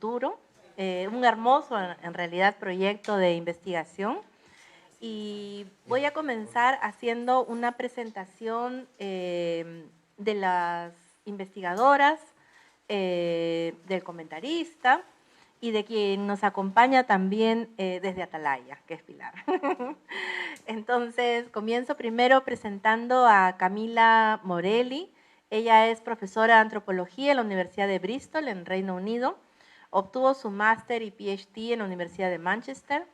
futuro, un hermoso, en realidad, proyecto de investigación. Y voy a comenzar haciendo una presentación de las investigadoras, del comentarista y de quien nos acompaña también desde Atalaya, que es Pilar. Entonces, comienzo primero presentando a Camila Morelli. Ella es profesora de antropología en la Universidad de Bristol, en Reino Unido. Obtuvo su máster y PhD en la Universidad de Manchester.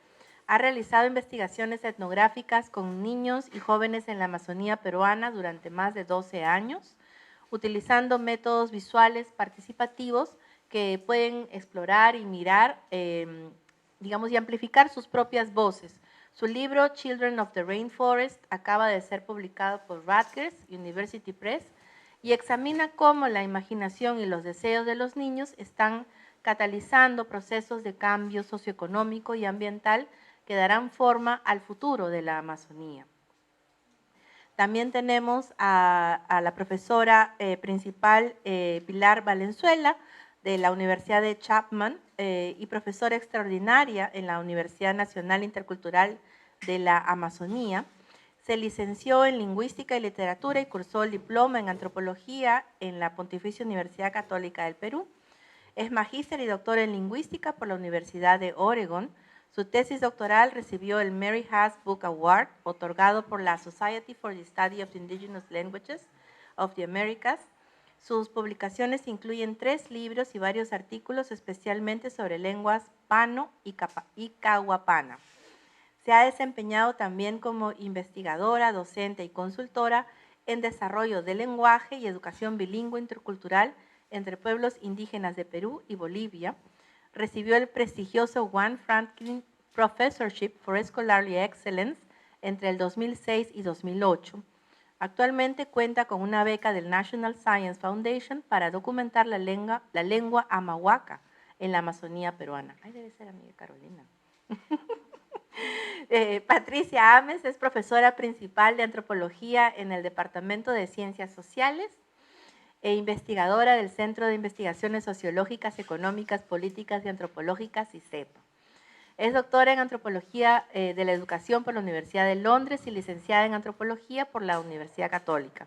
Ha realizado investigaciones etnográficas con niños y jóvenes en la Amazonía peruana durante más de 12 años, utilizando métodos visuales participativos que pueden explorar y mirar, digamos, y amplificar sus propias voces. Su libro, Children of the Rainforest, acaba de ser publicado por Rutgers University Press y examina cómo la imaginación y los deseos de los niños están catalizando procesos de cambio socioeconómico y ambiental que darán forma al futuro de la Amazonía. También tenemos a la profesora principal Pilar Valenzuela, de la Universidad de Chapman, y profesora extraordinaria en la Universidad Nacional Intercultural de la Amazonía. Se licenció en Lingüística y Literatura y cursó el diploma en Antropología en la Pontificia Universidad Católica del Perú. Es magíster y doctor en Lingüística por la Universidad de Oregon. Su tesis doctoral recibió el Mary Haas Book Award, otorgado por la Society for the Study of the Indigenous Languages of the Americas. Sus publicaciones incluyen 3 libros y varios artículos, especialmente sobre lenguas pano y cahuapana. Se ha desempeñado también como investigadora, docente y consultora en desarrollo del lenguaje y educación bilingüe intercultural entre pueblos indígenas de Perú y Bolivia. Recibió el prestigioso One Franklin Professorship for Scholarly Excellence entre el 2006 y 2008. Actualmente cuenta con una beca del National Science Foundation para documentar la lengua amahuaca en la Amazonía peruana. Ay, debe ser amiga Carolina. Patricia Ames es profesora principal de antropología en el Departamento de Ciencias Sociales e investigadora del Centro de Investigaciones Sociológicas, Económicas, Políticas y Antropológicas, CICEPA. Es doctora en Antropología de la Educación por la Universidad de Londres y licenciada en Antropología por la Universidad Católica.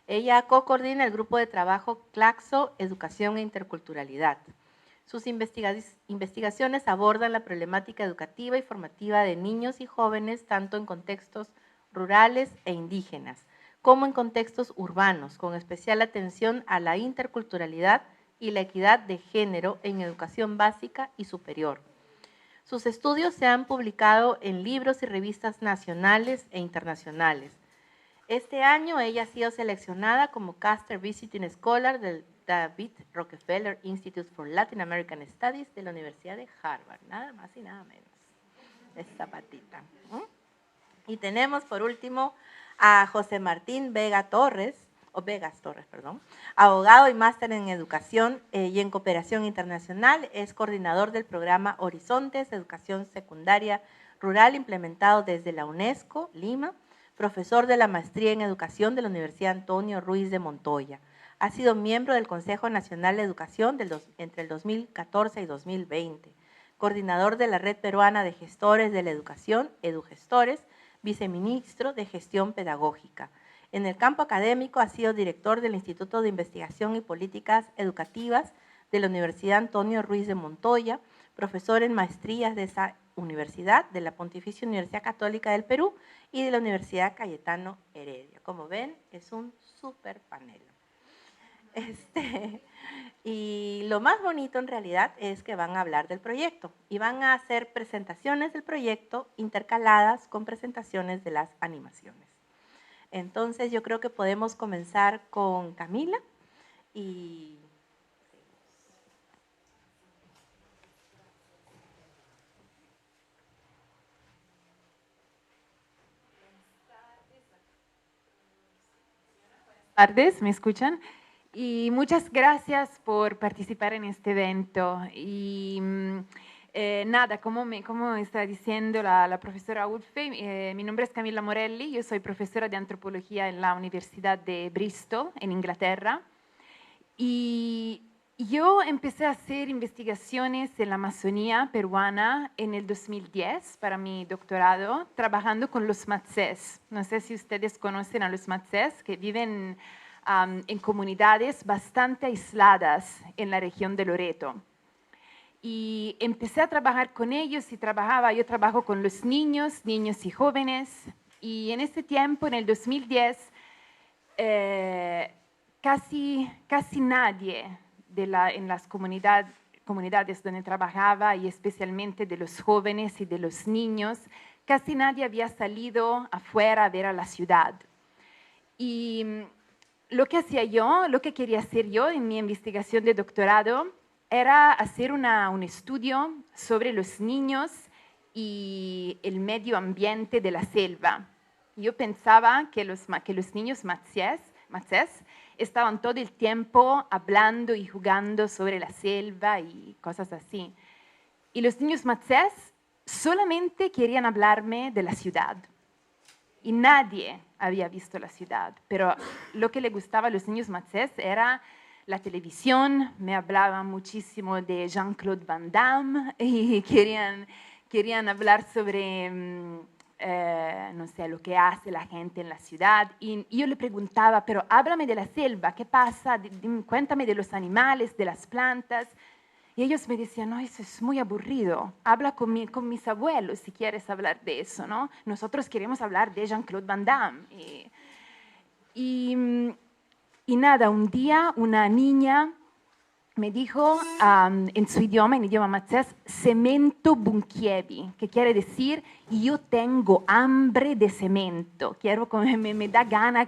Ella co-coordina el grupo de trabajo CLACSO, Educación e Interculturalidad. Sus investigaciones abordan la problemática educativa y formativa de niños y jóvenes, tanto en contextos rurales e indígenas, como en contextos urbanos, con especial atención a la interculturalidad y la equidad de género en educación básica y superior. Sus estudios se han publicado en libros y revistas nacionales e internacionales. Este año ella ha sido seleccionada como Caster Visiting Scholar del David Rockefeller Institute for Latin American Studies de la Universidad de Harvard, nada más y nada menos. Esta patita. Y tenemos por último a José Martín Vegas Torres, abogado y máster en educación y en cooperación internacional. Es coordinador del programa Horizontes, Educación Secundaria Rural, implementado desde la UNESCO, Lima, profesor de la maestría en educación de la Universidad Antonio Ruiz de Montoya. Ha sido miembro del Consejo Nacional de Educación entre el 2014 y 2020, coordinador de la Red Peruana de Gestores de la Educación, EduGestores, viceministro de Gestión Pedagógica. En el campo académico ha sido director del Instituto de Investigación y Políticas Educativas de la Universidad Antonio Ruiz de Montoya, profesor en maestrías de esa universidad, de la Pontificia Universidad Católica del Perú y de la Universidad Cayetano Heredia. Como ven, es un súper panel. Y lo más bonito en realidad es que van a hablar del proyecto y van a hacer presentaciones del proyecto intercaladas con presentaciones de las animaciones. Entonces yo creo que podemos comenzar con Camila y... Buenas tardes, ¿me escuchan? Y muchas gracias por participar en este evento. Y nada, como está diciendo la profesora Ulfe, mi nombre es Camila Morelli, yo soy profesora de antropología en la Universidad de Bristol, en Inglaterra. Y Yo empecé a hacer investigaciones en la Amazonía peruana en el 2010 para mi doctorado, trabajando con los matsés. No sé si ustedes conocen a los matsés, que viven en comunidades bastante aisladas en la región de Loreto. Y empecé a trabajar con ellos y yo trabajo con los niños y jóvenes. Y en ese tiempo, en el 2010, casi nadie en las comunidades donde trabajaba, y especialmente de los jóvenes y de los niños, casi nadie había salido afuera a ver a la ciudad. Y lo que quería hacer yo en mi investigación de doctorado era hacer un estudio sobre los niños y el medio ambiente de la selva. Yo pensaba que los niños matsés estaban todo el tiempo hablando y jugando sobre la selva y cosas así. Y los niños matsés solamente querían hablarme de la ciudad. Y nadie había visto la ciudad, pero lo que le gustaba a los niños matsés era la televisión. Me hablaban muchísimo de Jean-Claude Van Damme y querían hablar sobre, no sé, lo que hace la gente en la ciudad. Y yo le preguntaba, pero háblame de la selva, ¿qué pasa? Cuéntame de los animales, de las plantas. Y ellos me decían, no, eso es muy aburrido, habla con mis abuelos si quieres hablar de eso, ¿no? Nosotros queremos hablar de Jean-Claude Van Damme. Y nada, un día una niña me dijo en su idioma, en idioma matsés, cemento bunchievi, que quiere decir, yo tengo hambre de cemento, me da gana,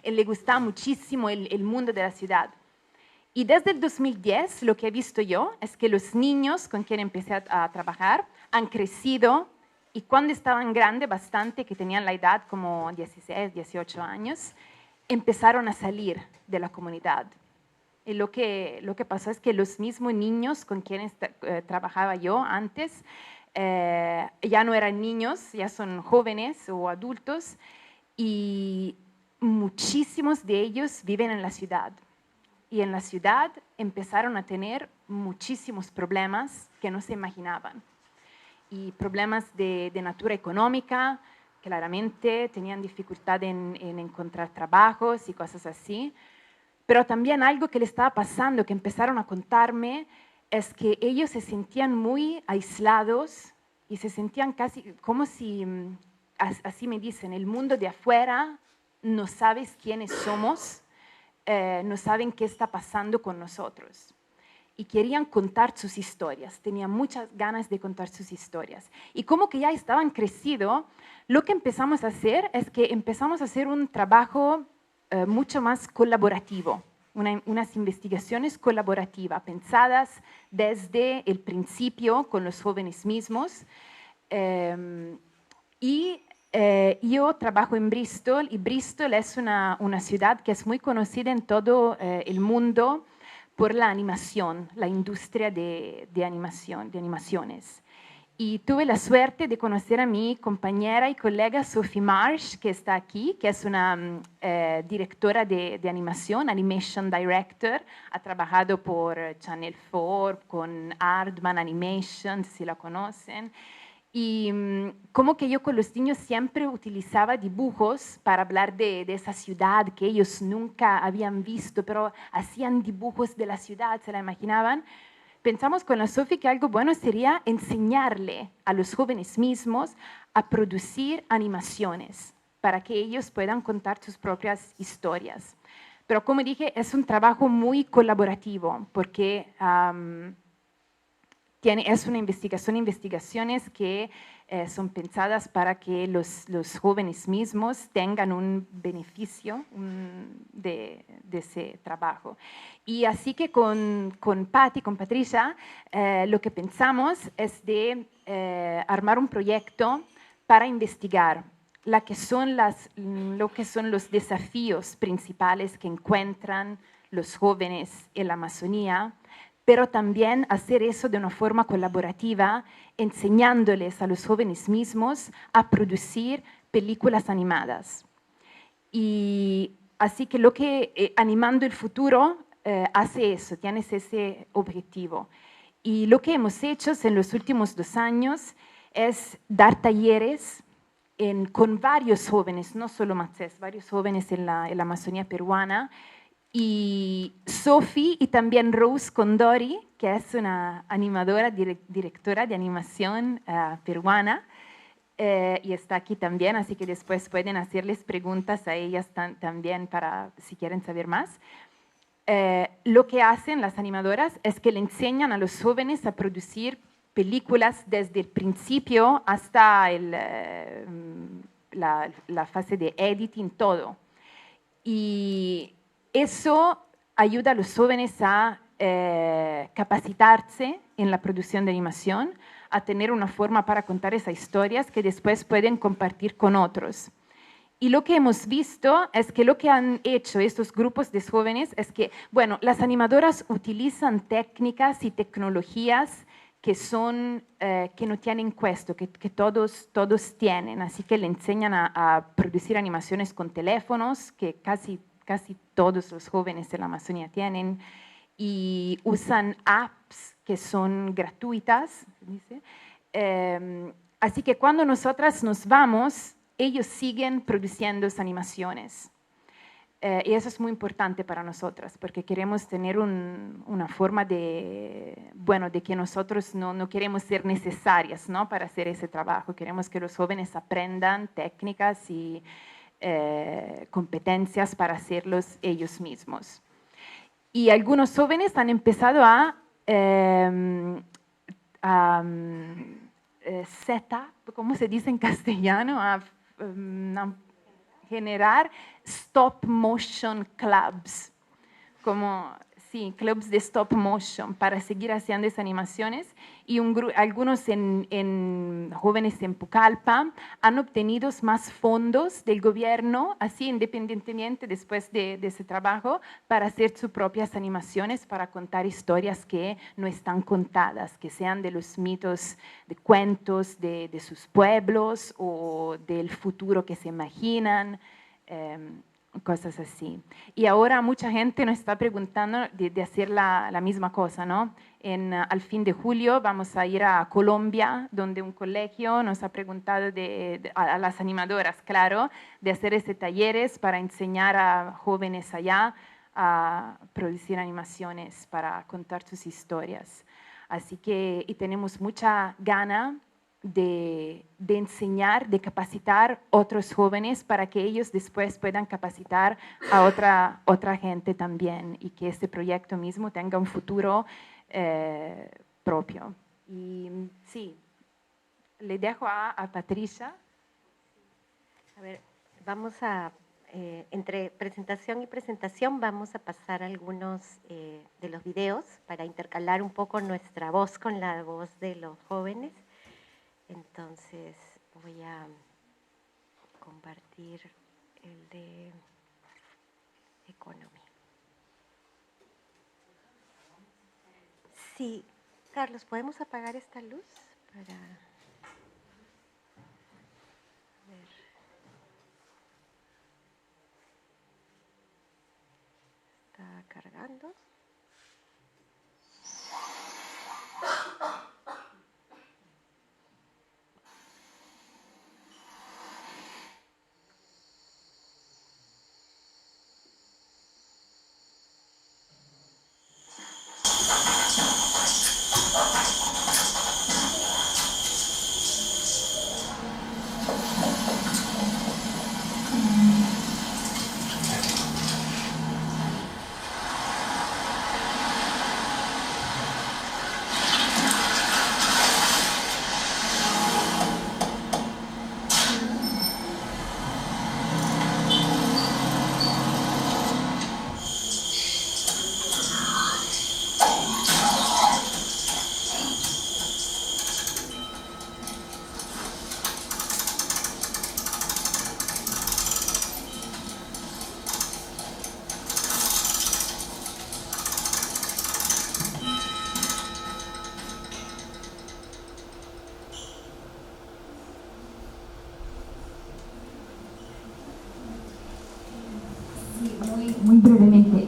le gusta muchísimo el mundo de la ciudad. Y desde el 2010 lo que he visto yo es que los niños con quien empecé a trabajar han crecido, y cuando estaban grandes bastante, que tenían la edad como 16, 18 años, empezaron a salir de la comunidad. Y lo que pasó es que los mismos niños con quienes trabajaba yo antes ya no eran niños, ya son jóvenes o adultos, y muchísimos de ellos viven en la ciudad. Y en la ciudad empezaron a tener muchísimos problemas que no se imaginaban. Y problemas de natura económica, claramente tenían dificultad en encontrar trabajos y cosas así. Pero también algo que le estaba pasando, que empezaron a contarme, es que ellos se sentían muy aislados y se sentían casi como si, así me dicen, el mundo de afuera no sabes quiénes somos, no saben qué está pasando con nosotros. Y querían contar sus historias, tenían muchas ganas de contar sus historias. Y como que ya estaban crecidos, lo que empezamos a hacer es que empezamos a hacer un trabajo mucho más colaborativo, unas investigaciones colaborativas, pensadas desde el principio con los jóvenes mismos. Yo trabajo en Bristol, y Bristol es una ciudad que es muy conocida en todo el mundo por la animación, la industria de animaciones. Y tuve la suerte de conocer a mi compañera y colega Sophie Marsh, que está aquí, que es una directora de animación, Animation Director. Ha trabajado por Channel 4, con Aardman Animation, si la conocen. Y como que yo con los niños siempre utilizaba dibujos para hablar de esa ciudad que ellos nunca habían visto, pero hacían dibujos de la ciudad, se la imaginaban. Pensamos con la Sophie que algo bueno sería enseñarle a los jóvenes mismos a producir animaciones para que ellos puedan contar sus propias historias. Pero como dije, es un trabajo muy colaborativo, porque es una investigaciones que son pensadas para que los jóvenes mismos tengan un beneficio de ese trabajo. Y así que con Patti, con Patricia, lo que pensamos es de armar un proyecto para investigar lo que son los desafíos principales que encuentran los jóvenes en la Amazonía, pero también hacer eso de una forma colaborativa, enseñándoles a los jóvenes mismos a producir películas animadas. Y así que animando el futuro, hace eso, tienes ese objetivo. Y lo que hemos hecho en los últimos 2 años es dar talleres con varios jóvenes, no solo Matsés, varios jóvenes en la Amazonía peruana. Y Sophie y también Rose Condori, que es una animadora, directora de animación peruana, y está aquí también, así que después pueden hacerles preguntas a ellas también para si quieren saber más. Lo que hacen las animadoras es que le enseñan a los jóvenes a producir películas desde el principio hasta la fase de editing, todo. Y eso ayuda a los jóvenes a capacitarse en la producción de animación, a tener una forma para contar esas historias que después pueden compartir con otros. Y lo que hemos visto es que lo que han hecho estos grupos de jóvenes es que, bueno, las animadoras utilizan técnicas y tecnologías que no tienen costo, que todos tienen, así que le enseñan a producir animaciones con teléfonos, que casi todos los jóvenes de la Amazonía tienen, y usan apps que son gratuitas. Así que cuando nosotras nos vamos, ellos siguen produciendo esas animaciones. Y eso es muy importante para nosotras, porque queremos tener una forma de que nosotros no queremos ser necesarias, ¿no?, para hacer ese trabajo. Queremos que los jóvenes aprendan técnicas y competencias para hacerlos ellos mismos. Y algunos jóvenes han empezado a ¿cómo se dice en castellano? A generar stop motion clubs, como clubs de stop motion para seguir haciendo esas animaciones, y algunos jóvenes en Pucallpa han obtenido más fondos del gobierno, así independientemente después de ese trabajo, para hacer sus propias animaciones, para contar historias que no están contadas, que sean de los mitos, de cuentos de sus pueblos o del futuro que se imaginan. Cosas así. Y ahora mucha gente nos está preguntando de hacer la misma cosa, ¿no? Al fin de julio vamos a ir a Colombia, donde un colegio nos ha preguntado a las animadoras, claro, de hacer ese talleres para enseñar a jóvenes allá a producir animaciones para contar sus historias. Así que tenemos mucha gana de enseñar, de capacitar otros jóvenes para que ellos después puedan capacitar a otra gente también, y que este proyecto mismo tenga un futuro propio. Y sí, le dejo a Patricia. A ver, vamos a, entre presentación y presentación, vamos a pasar algunos de los videos para intercalar un poco nuestra voz con la voz de los jóvenes. Entonces voy a compartir el de Economy. Sí, Carlos, ¿podemos apagar esta luz para ver? Está cargando.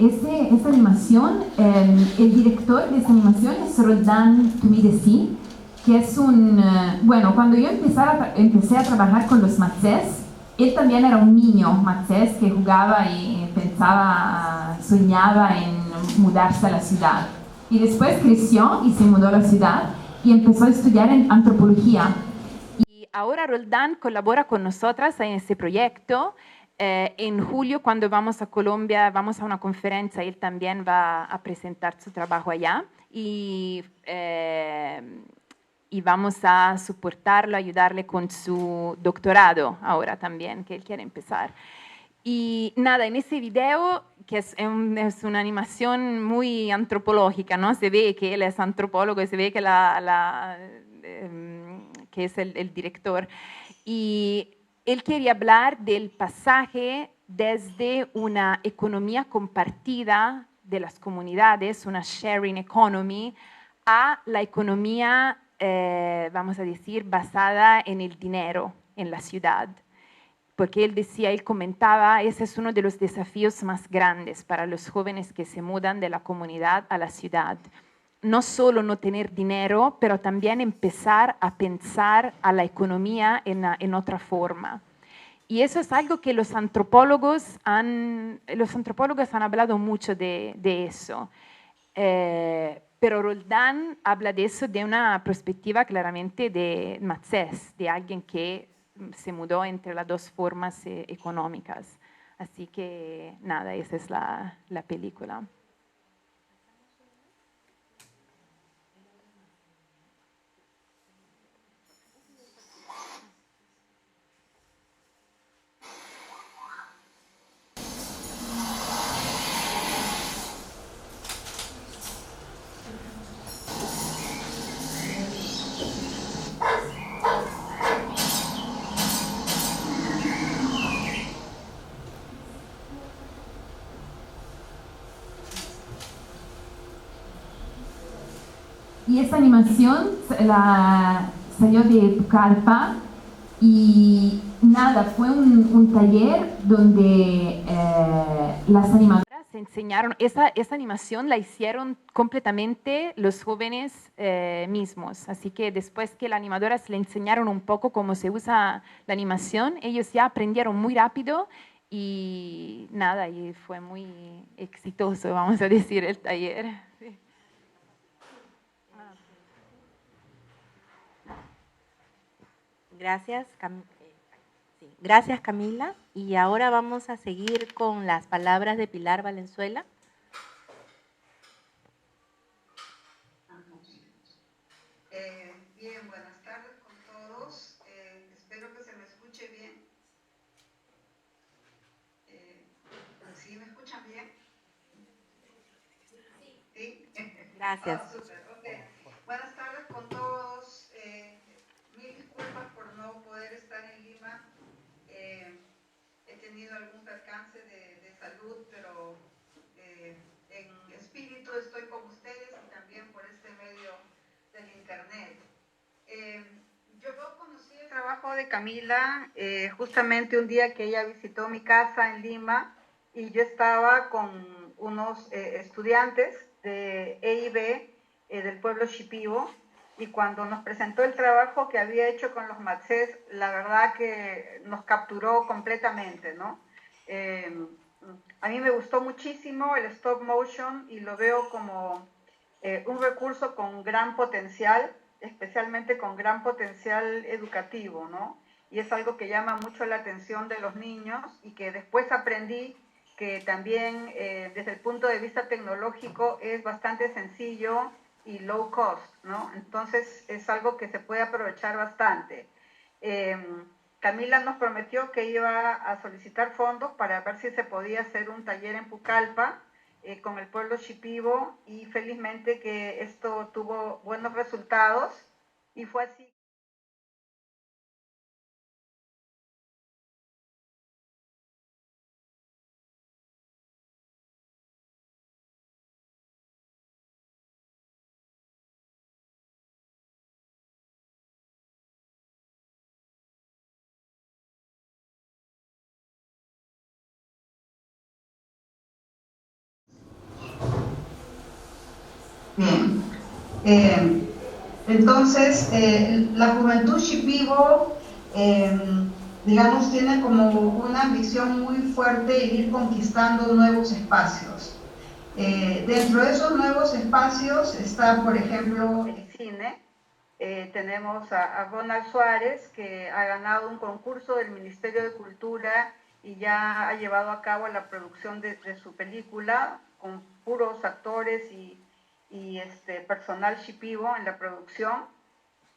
esta animación, el director de esta animación es Roldan Tumidesi, que es bueno, cuando yo empecé a trabajar con los matzés, él también era un niño matzés que jugaba y pensaba, soñaba en mudarse a la ciudad. Y después creció y se mudó a la ciudad y empezó a estudiar en antropología. Y ahora Roldán colabora con nosotras en este proyecto. En julio, cuando vamos a Colombia, vamos a una conferencia, él también va a presentar su trabajo allá. Y vamos a soportarlo, ayudarle con su doctorado ahora también, que él quiere empezar. Y nada, en ese video, que es una animación muy antropológica, ¿no? Se ve que él es antropólogo y se ve que, que es el director. Y él quería hablar del pasaje desde una economía compartida de las comunidades, una sharing economy, a la economía, vamos a decir, basada en el dinero en la ciudad. Porque él decía, él comentaba, ese es uno de los desafíos más grandes para los jóvenes que se mudan de la comunidad a la ciudad. No solo no tener dinero, pero también empezar a pensar a la economía en otra forma. Y eso es algo que los antropólogos han hablado mucho de eso. Pero Roldán habla de eso de una perspectiva claramente de matzés, de alguien que se mudó entre las dos formas económicas. Así que nada, esa es la película. Y esta animación salió de Pucallpa y nada, fue un taller donde las animadoras se enseñaron, esa animación la hicieron completamente los jóvenes mismos, así que después que las animadoras le enseñaron un poco cómo se usa la animación, ellos ya aprendieron muy rápido y nada, y fue muy exitoso, vamos a decir, el taller. Sí. Gracias, gracias, Camila. Y ahora vamos a seguir con las palabras de Pilar Valenzuela. Bien, buenas tardes con todos. Espero que se me escuche bien. ¿Sí me escuchan bien? ¿Sí? Gracias. Súper, ok. Buenas tardes con todos. Mil disculpas por no poder estar en Lima. He tenido algún percance de salud, pero en espíritu estoy con ustedes y también por este medio del internet. Yo conocí el trabajo de Camila justamente un día que ella visitó mi casa en Lima y yo estaba con unos estudiantes de EIB del pueblo Shipibo, y cuando nos presentó el trabajo que había hecho con los matzés, la verdad que nos capturó completamente, ¿no? A mí me gustó muchísimo el stop motion y lo veo como un recurso con gran potencial, especialmente con gran potencial educativo, ¿no? Y es algo que llama mucho la atención de los niños y que después aprendí que también desde el punto de vista tecnológico es bastante sencillo y low cost, ¿no? Entonces es algo que se puede aprovechar bastante. Camila nos prometió que iba a solicitar fondos para ver si se podía hacer un taller en Pucallpa con el pueblo Shipibo, y felizmente que esto tuvo buenos resultados y fue así. Bien. Entonces, la juventud shipibo, digamos, tiene como una ambición muy fuerte de ir conquistando nuevos espacios. Dentro de esos nuevos espacios está, por ejemplo, el cine. Tenemos a Ronald Suárez, que ha ganado un concurso del Ministerio de Cultura y ya ha llevado a cabo la producción de su película con puros actores y personal shipibo en la producción.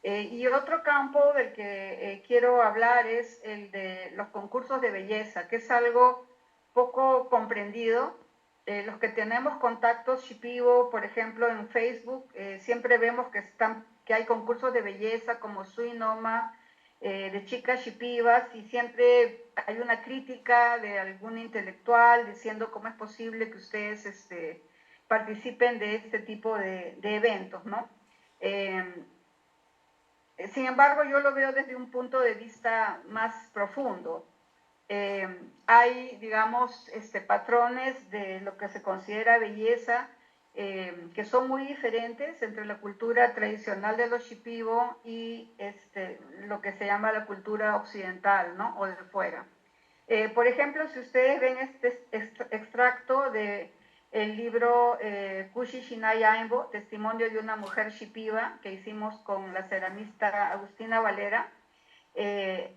Y otro campo del que quiero hablar es el de los concursos de belleza, que es algo poco comprendido. Los que tenemos contactos shipibo, por ejemplo, en Facebook, siempre vemos que hay concursos de belleza como Suinoma, de chicas shipibas, y siempre hay una crítica de algún intelectual diciendo cómo es posible que ustedes participen de este tipo de eventos, ¿no? Sin embargo, yo lo veo desde un punto de vista más profundo. Hay, digamos, patrones de lo que se considera belleza que son muy diferentes entre la cultura tradicional de los shipibo y lo que se llama la cultura occidental, ¿no? O de fuera. Por ejemplo, si ustedes ven este extracto de el libro Kushi Shinai Aimbo, Testimonio de una mujer shipiba, que hicimos con la ceramista Agustina Valera,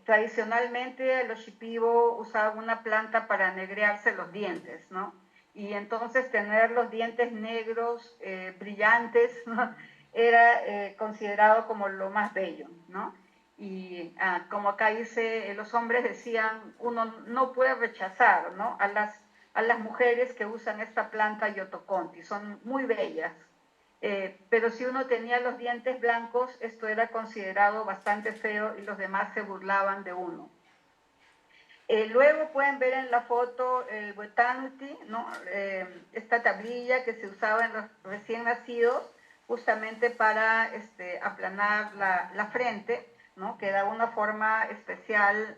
tradicionalmente los shipibo usaban una planta para negrearse los dientes, ¿no? Y entonces tener los dientes negros, brillantes, ¿no? Era considerado como lo más bello, ¿no? Y como acá dice, los hombres decían, uno no puede rechazar, ¿no? a las mujeres que usan esta planta yotoconti, son muy bellas. Pero si uno tenía los dientes blancos, esto era considerado bastante feo y los demás se burlaban de uno. Luego pueden ver en la foto el wetanuti, ¿no? Esta tablilla que se usaba en los recién nacidos justamente para aplanar la frente, ¿no? Que da una forma especial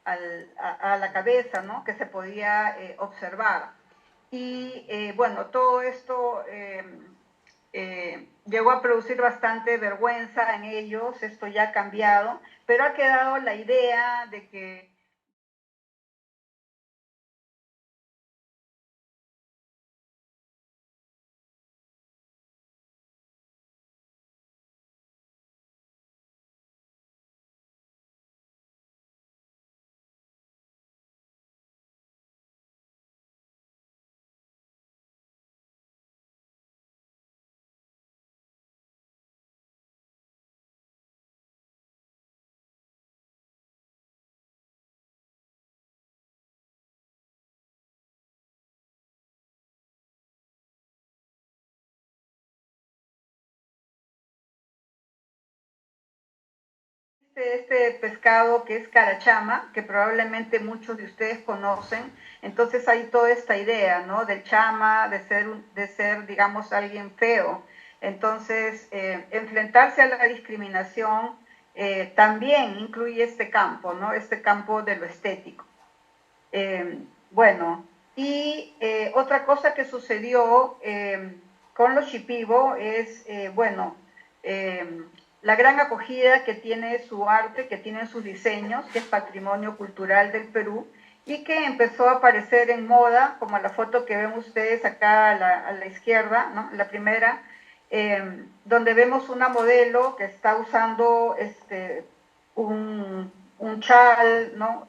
a la cabeza, ¿no? Que se podía observar. Y bueno, todo esto llegó a producir bastante vergüenza en ellos, esto ya ha cambiado, pero ha quedado la idea de que este pescado que es carachama, que probablemente muchos de ustedes conocen. Entonces hay toda esta idea, ¿no? Del chama, de ser, digamos, alguien feo. Entonces, enfrentarse a la discriminación también incluye este campo, ¿no? Este campo de lo estético. Bueno, y otra cosa que sucedió con los shipibo es, bueno, la gran acogida que tiene su arte, que tienen sus diseños, que es patrimonio cultural del Perú, y que empezó a aparecer en moda, como la foto que ven ustedes acá a la izquierda, ¿no? La primera, donde vemos una modelo que está usando un chal, ¿no?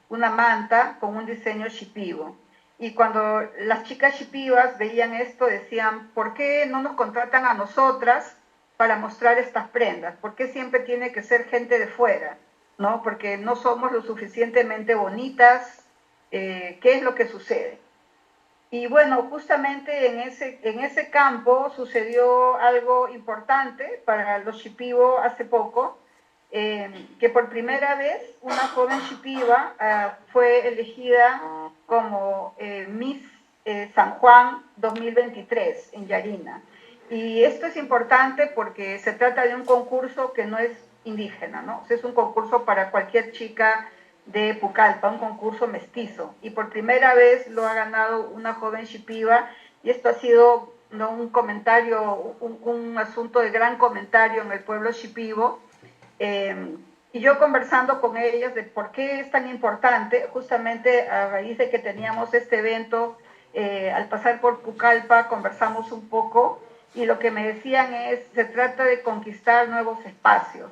Una manta con un diseño shipibo. Y cuando las chicas shipibas veían esto, decían, ¿por qué no nos contratan a nosotras para mostrar estas prendas? ¿Por qué siempre tiene que ser gente de fuera? ¿No? Porque no somos lo suficientemente bonitas. ¿Qué es lo que sucede? Y bueno, justamente en ese campo sucedió algo importante para los shipibo hace poco, que por primera vez una joven shipiba fue elegida como Miss San Juan 2023 en Yarina. Y esto es importante porque se trata de un concurso que no es indígena, ¿no? O sea, es un concurso para cualquier chica de Pucallpa, un concurso mestizo. Y por primera vez lo ha ganado una joven shipiba, y esto ha sido ¿no? Un comentario, un asunto de gran comentario en el pueblo shipibo. Y yo conversando con ellas de por qué es tan importante, justamente a raíz de que teníamos este evento, al pasar por Pucallpa conversamos un poco y lo que me decían es, se trata de conquistar nuevos espacios,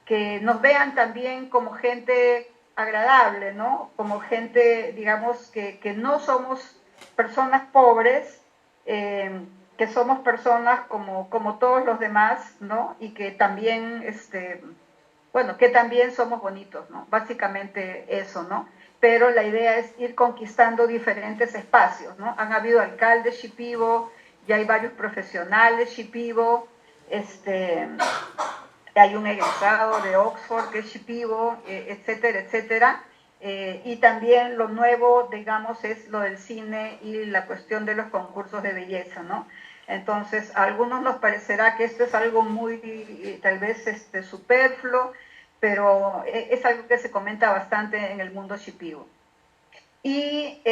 que nos vean también como gente agradable, ¿no? Como gente, digamos, que no somos personas pobres, que somos personas como todos los demás, ¿no? Y que también, bueno, que también somos bonitos, ¿no? Básicamente eso, ¿no? Pero la idea es ir conquistando diferentes espacios, ¿no? Han habido alcaldes shipibo, ya hay varios profesionales shipibo, hay un egresado de Oxford que es shipibo, etcétera, etcétera. Y también lo nuevo, digamos, es lo del cine y la cuestión de los concursos de belleza, ¿no? Entonces, a algunos nos parecerá que esto es algo muy, tal vez, superfluo, pero es algo que se comenta bastante en el mundo shipibo. Y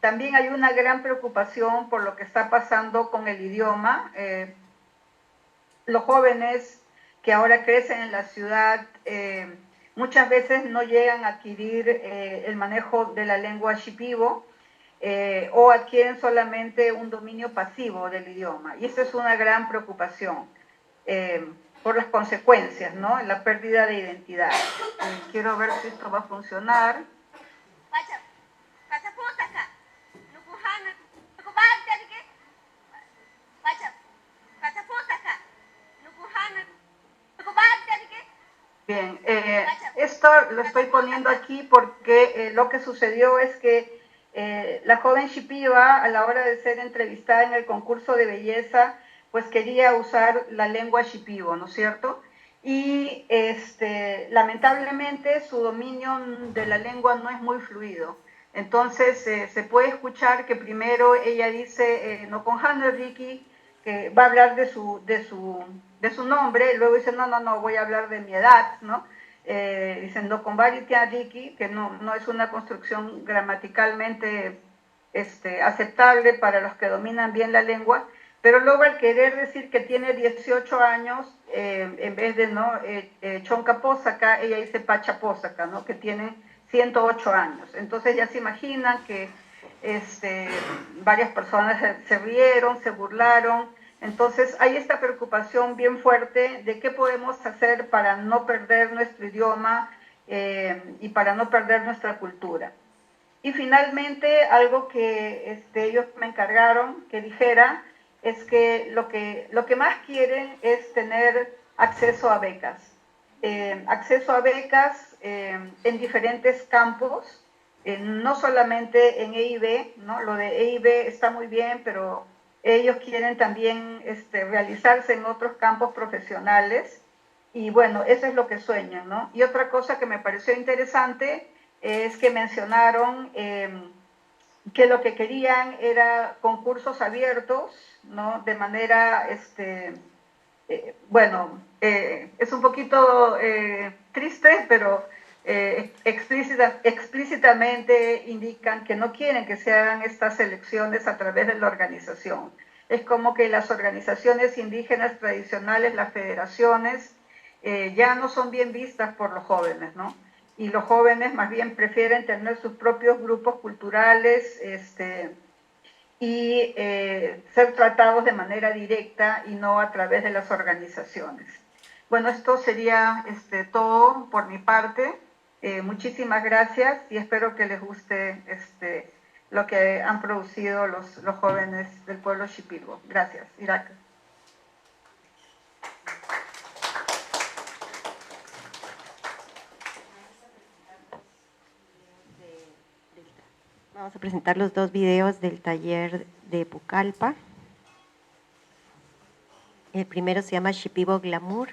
también hay una gran preocupación por lo que está pasando con el idioma. Los jóvenes que ahora crecen en la ciudad muchas veces no llegan a adquirir el manejo de la lengua shipibo o adquieren solamente un dominio pasivo del idioma. Y eso es una gran preocupación por las consecuencias, ¿no? La pérdida de identidad. Quiero ver si esto va a funcionar. Bien, esto lo estoy poniendo aquí porque lo que sucedió es que la joven shipiba, a la hora de ser entrevistada en el concurso de belleza, pues quería usar la lengua shipibo, ¿no es cierto? Y lamentablemente su dominio de la lengua no es muy fluido. Entonces se puede escuchar que primero ella dice, no con Ricky, que va a hablar de su nombre, y luego dice, no, voy a hablar de mi edad, ¿no? Dicen, no con Ricky, que no es una construcción gramaticalmente aceptable para los que dominan bien la lengua, pero luego al querer decir que tiene 18 años, en vez de ¿no? Choncaposaca, ella dice Pachaposaca, ¿no? Que tienen 108 años. Entonces ya se imaginan que varias personas se rieron, se burlaron. Entonces hay esta preocupación bien fuerte de qué podemos hacer para no perder nuestro idioma y para no perder nuestra cultura. Y finalmente, algo que ellos me encargaron que dijera es que lo que más quieren es tener acceso a becas. Acceso a becas en diferentes campos, no solamente en EIB, ¿no? Lo de EIB está muy bien, pero ellos quieren también realizarse en otros campos profesionales y bueno, eso es lo que sueñan, ¿no? Y otra cosa que me pareció interesante es que mencionaron que lo que querían era concursos abiertos, ¿no? De manera, bueno, es un poquito triste, pero explícitamente indican que no quieren que se hagan estas elecciones a través de la organización. Es como que las organizaciones indígenas tradicionales, las federaciones, ya no son bien vistas por los jóvenes, ¿no? Y los jóvenes más bien prefieren tener sus propios grupos culturales y ser tratados de manera directa y no a través de las organizaciones. Bueno, esto sería todo por mi parte. Muchísimas gracias y espero que les guste lo que han producido los jóvenes del pueblo shipibo. Gracias. Irak. Vamos a presentar los dos videos del taller de Pucallpa. El primero se llama Shipibo Glamour.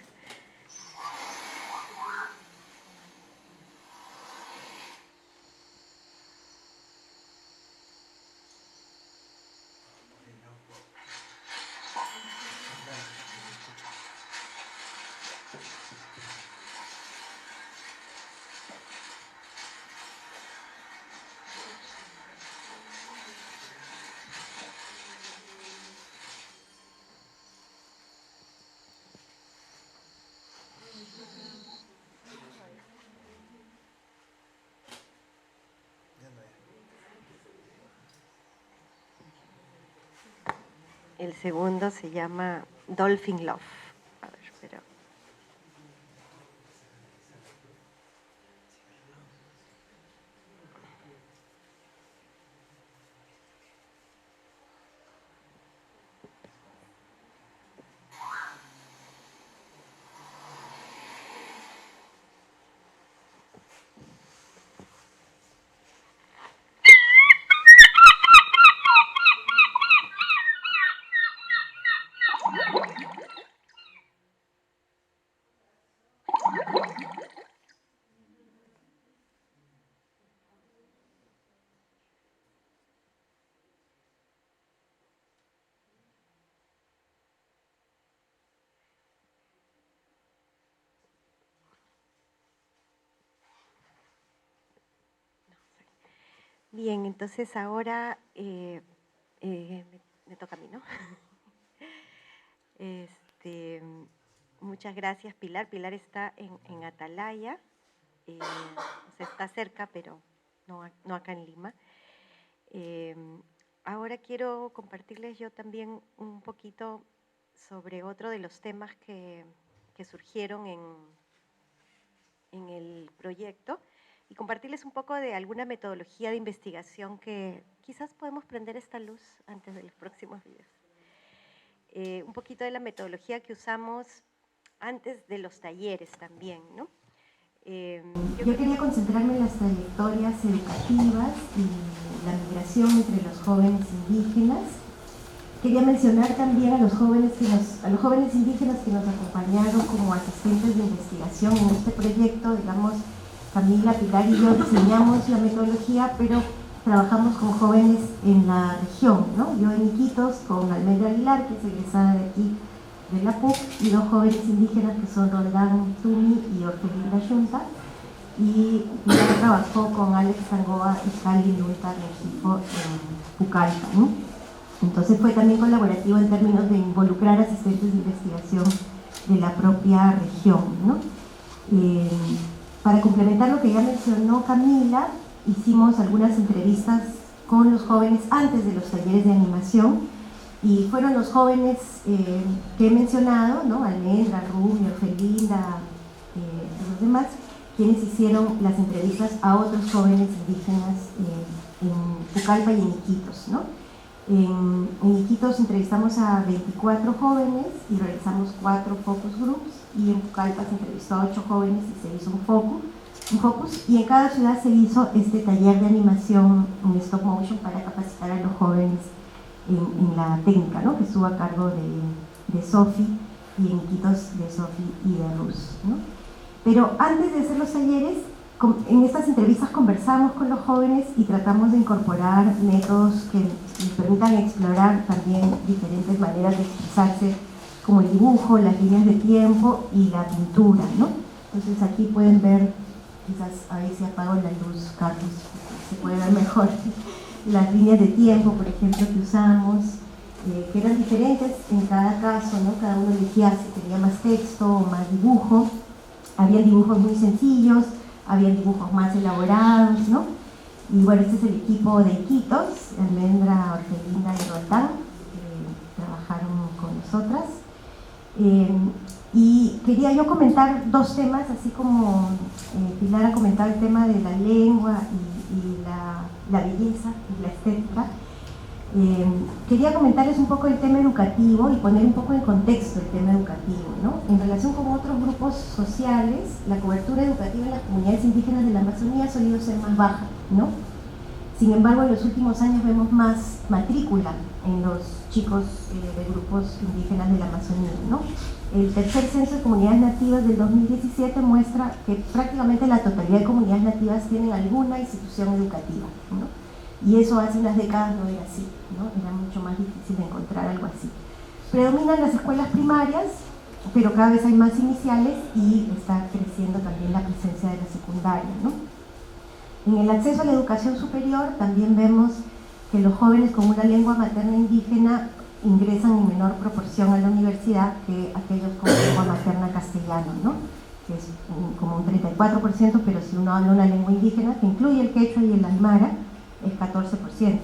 El segundo se llama Dolphin Love. A ver, pero... Bien, entonces ahora me toca a mí, ¿no? Muchas gracias, Pilar. Pilar está en Atalaya, o sea, está cerca, pero no acá en Lima. Ahora quiero compartirles yo también un poquito sobre otro de los temas que surgieron en el proyecto y compartirles un poco de alguna metodología de investigación que quizás podemos prender esta luz antes de los próximos videos. Un poquito de la metodología que usamos antes de los talleres también, ¿no? Yo quería concentrarme en las trayectorias educativas y la migración entre los jóvenes indígenas. Quería mencionar también a los jóvenes indígenas que nos acompañaron como asistentes de investigación en este proyecto. Digamos, Camila, Pilar y yo diseñamos la metodología, pero trabajamos con jóvenes en la región, ¿no? Yo en Iquitos con Almendra Aguilar, que es egresada de aquí de la PUC, y dos jóvenes indígenas que son Roldán Tumi y Orfelinda Junta, y Pilar trabajó con Alex Sangoa y Cali Lunta Rengifo en Pucallpa, ¿no? Entonces fue también colaborativo en términos de involucrar asistentes de investigación de la propia región, ¿no? Para complementar lo que ya mencionó Camila, hicimos algunas entrevistas con los jóvenes antes de los talleres de animación y fueron los jóvenes que he mencionado, ¿no? Almendra, Rubio, Orfelinda, los demás, quienes hicieron las entrevistas a otros jóvenes indígenas en Pucallpa y en Iquitos, ¿no? En Iquitos entrevistamos a 24 jóvenes y realizamos 4 focus groups, y en Pucallpa se entrevistó a 8 jóvenes y se hizo un focus, y en cada ciudad se hizo este taller de animación en stop motion para capacitar a los jóvenes en la técnica, ¿no? Que estuvo a cargo de Sofi, y en Iquitos de Sofi y de Rus, ¿no? Pero antes de hacer los talleres, en estas entrevistas conversamos con los jóvenes y tratamos de incorporar métodos que les permitan explorar también diferentes maneras de expresarse, como el dibujo, las líneas de tiempo y la pintura, ¿no? Entonces aquí pueden ver, quizás a ver si apago la luz, Carlos, se puede ver mejor, las líneas de tiempo, por ejemplo, que usamos, que eran diferentes en cada caso, ¿no? Cada uno elegía si tenía más texto o más dibujo. Había dibujos muy sencillos, había dibujos más elaborados, ¿no? Y bueno, este es el equipo de Iquitos, Almendra, Orfelinda y Roldán, trabajaron con nosotras. Y quería yo comentar dos temas, así como Pilar ha comentado el tema de la lengua y la belleza y la estética. Quería comentarles un poco el tema educativo y poner un poco en contexto el tema educativo, ¿no? En relación con otros grupos sociales, la cobertura educativa en las comunidades indígenas de la Amazonía ha solido ser más baja, ¿no? Sin embargo, en los últimos años vemos más matrícula en los chicos de grupos indígenas de la Amazonía, ¿no? El tercer censo de comunidades nativas del 2017 muestra que prácticamente la totalidad de comunidades nativas tienen alguna institución educativa, ¿no? Y eso hace unas décadas no era así, ¿no? Era mucho más difícil de encontrar algo así. Predominan las escuelas primarias, pero cada vez hay más iniciales y está creciendo también la presencia de la secundaria, ¿no? En el acceso a la educación superior también vemos que los jóvenes con una lengua materna indígena ingresan en menor proporción a la universidad que aquellos con lengua materna castellano, ¿no? Que es como un 34%, pero si uno habla una lengua indígena, que incluye el quechua y el aymara, es 14%.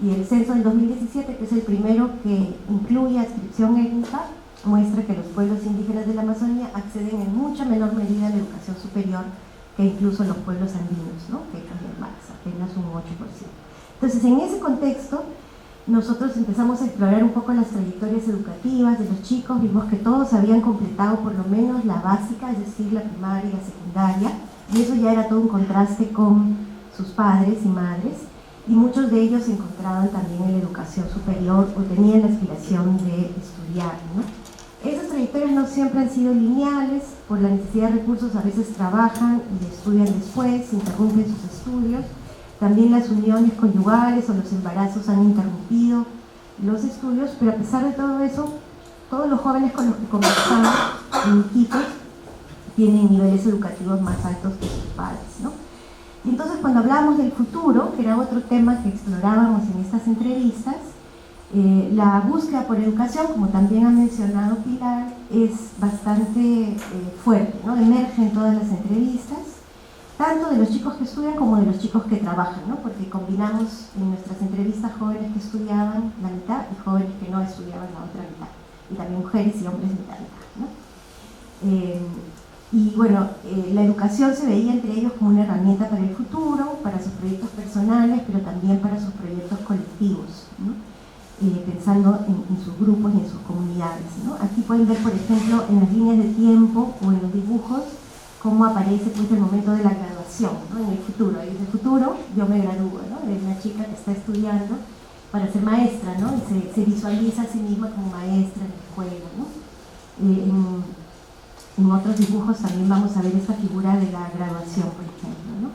Y el censo del 2017, que es el primero que incluye adscripción étnica, muestra que los pueblos indígenas de la Amazonía acceden en mucha menor medida a la educación superior que incluso los pueblos andinos, ¿no? Que es más, apenas un 8%. Entonces, en ese contexto, nosotros empezamos a explorar un poco las trayectorias educativas de los chicos. Vimos que todos habían completado por lo menos la básica, es decir, la primaria y la secundaria, y eso ya era todo un contraste con sus padres y madres, y muchos de ellos se encontraban también en la educación superior o tenían la aspiración de estudiar, ¿no? Esas trayectorias no siempre han sido lineales, por la necesidad de recursos a veces trabajan y estudian después, interrumpen sus estudios. También las uniones conyugales o los embarazos han interrumpido los estudios, pero a pesar de todo eso, todos los jóvenes con los que conversamos en Iquitos tienen niveles educativos más altos que sus padres, ¿no? Y entonces, cuando hablamos del futuro, que era otro tema que explorábamos en estas entrevistas, la búsqueda por educación, como también ha mencionado Pilar, es bastante fuerte, ¿no? Emerge en todas las entrevistas, tanto de los chicos que estudian como de los chicos que trabajan, ¿no? Porque combinamos en nuestras entrevistas jóvenes que estudiaban la mitad y jóvenes que no estudiaban la otra mitad, y también mujeres y hombres mitad, ¿no? Y bueno, la educación se veía entre ellos como una herramienta para el futuro, para sus proyectos personales, pero también para sus proyectos colectivos, ¿no? Pensando en sus grupos y en sus comunidades, ¿no? Aquí pueden ver, por ejemplo, en las líneas de tiempo o en los dibujos, cómo aparece pues, el momento de la graduación, ¿no? En el futuro. Y en el futuro yo me gradúo, ¿no? De una chica que está estudiando para ser maestra, ¿no? Y se visualiza a sí misma como maestra en la escuela, ¿no? En otros dibujos también vamos a ver esta figura de la graduación, por ejemplo, ¿no?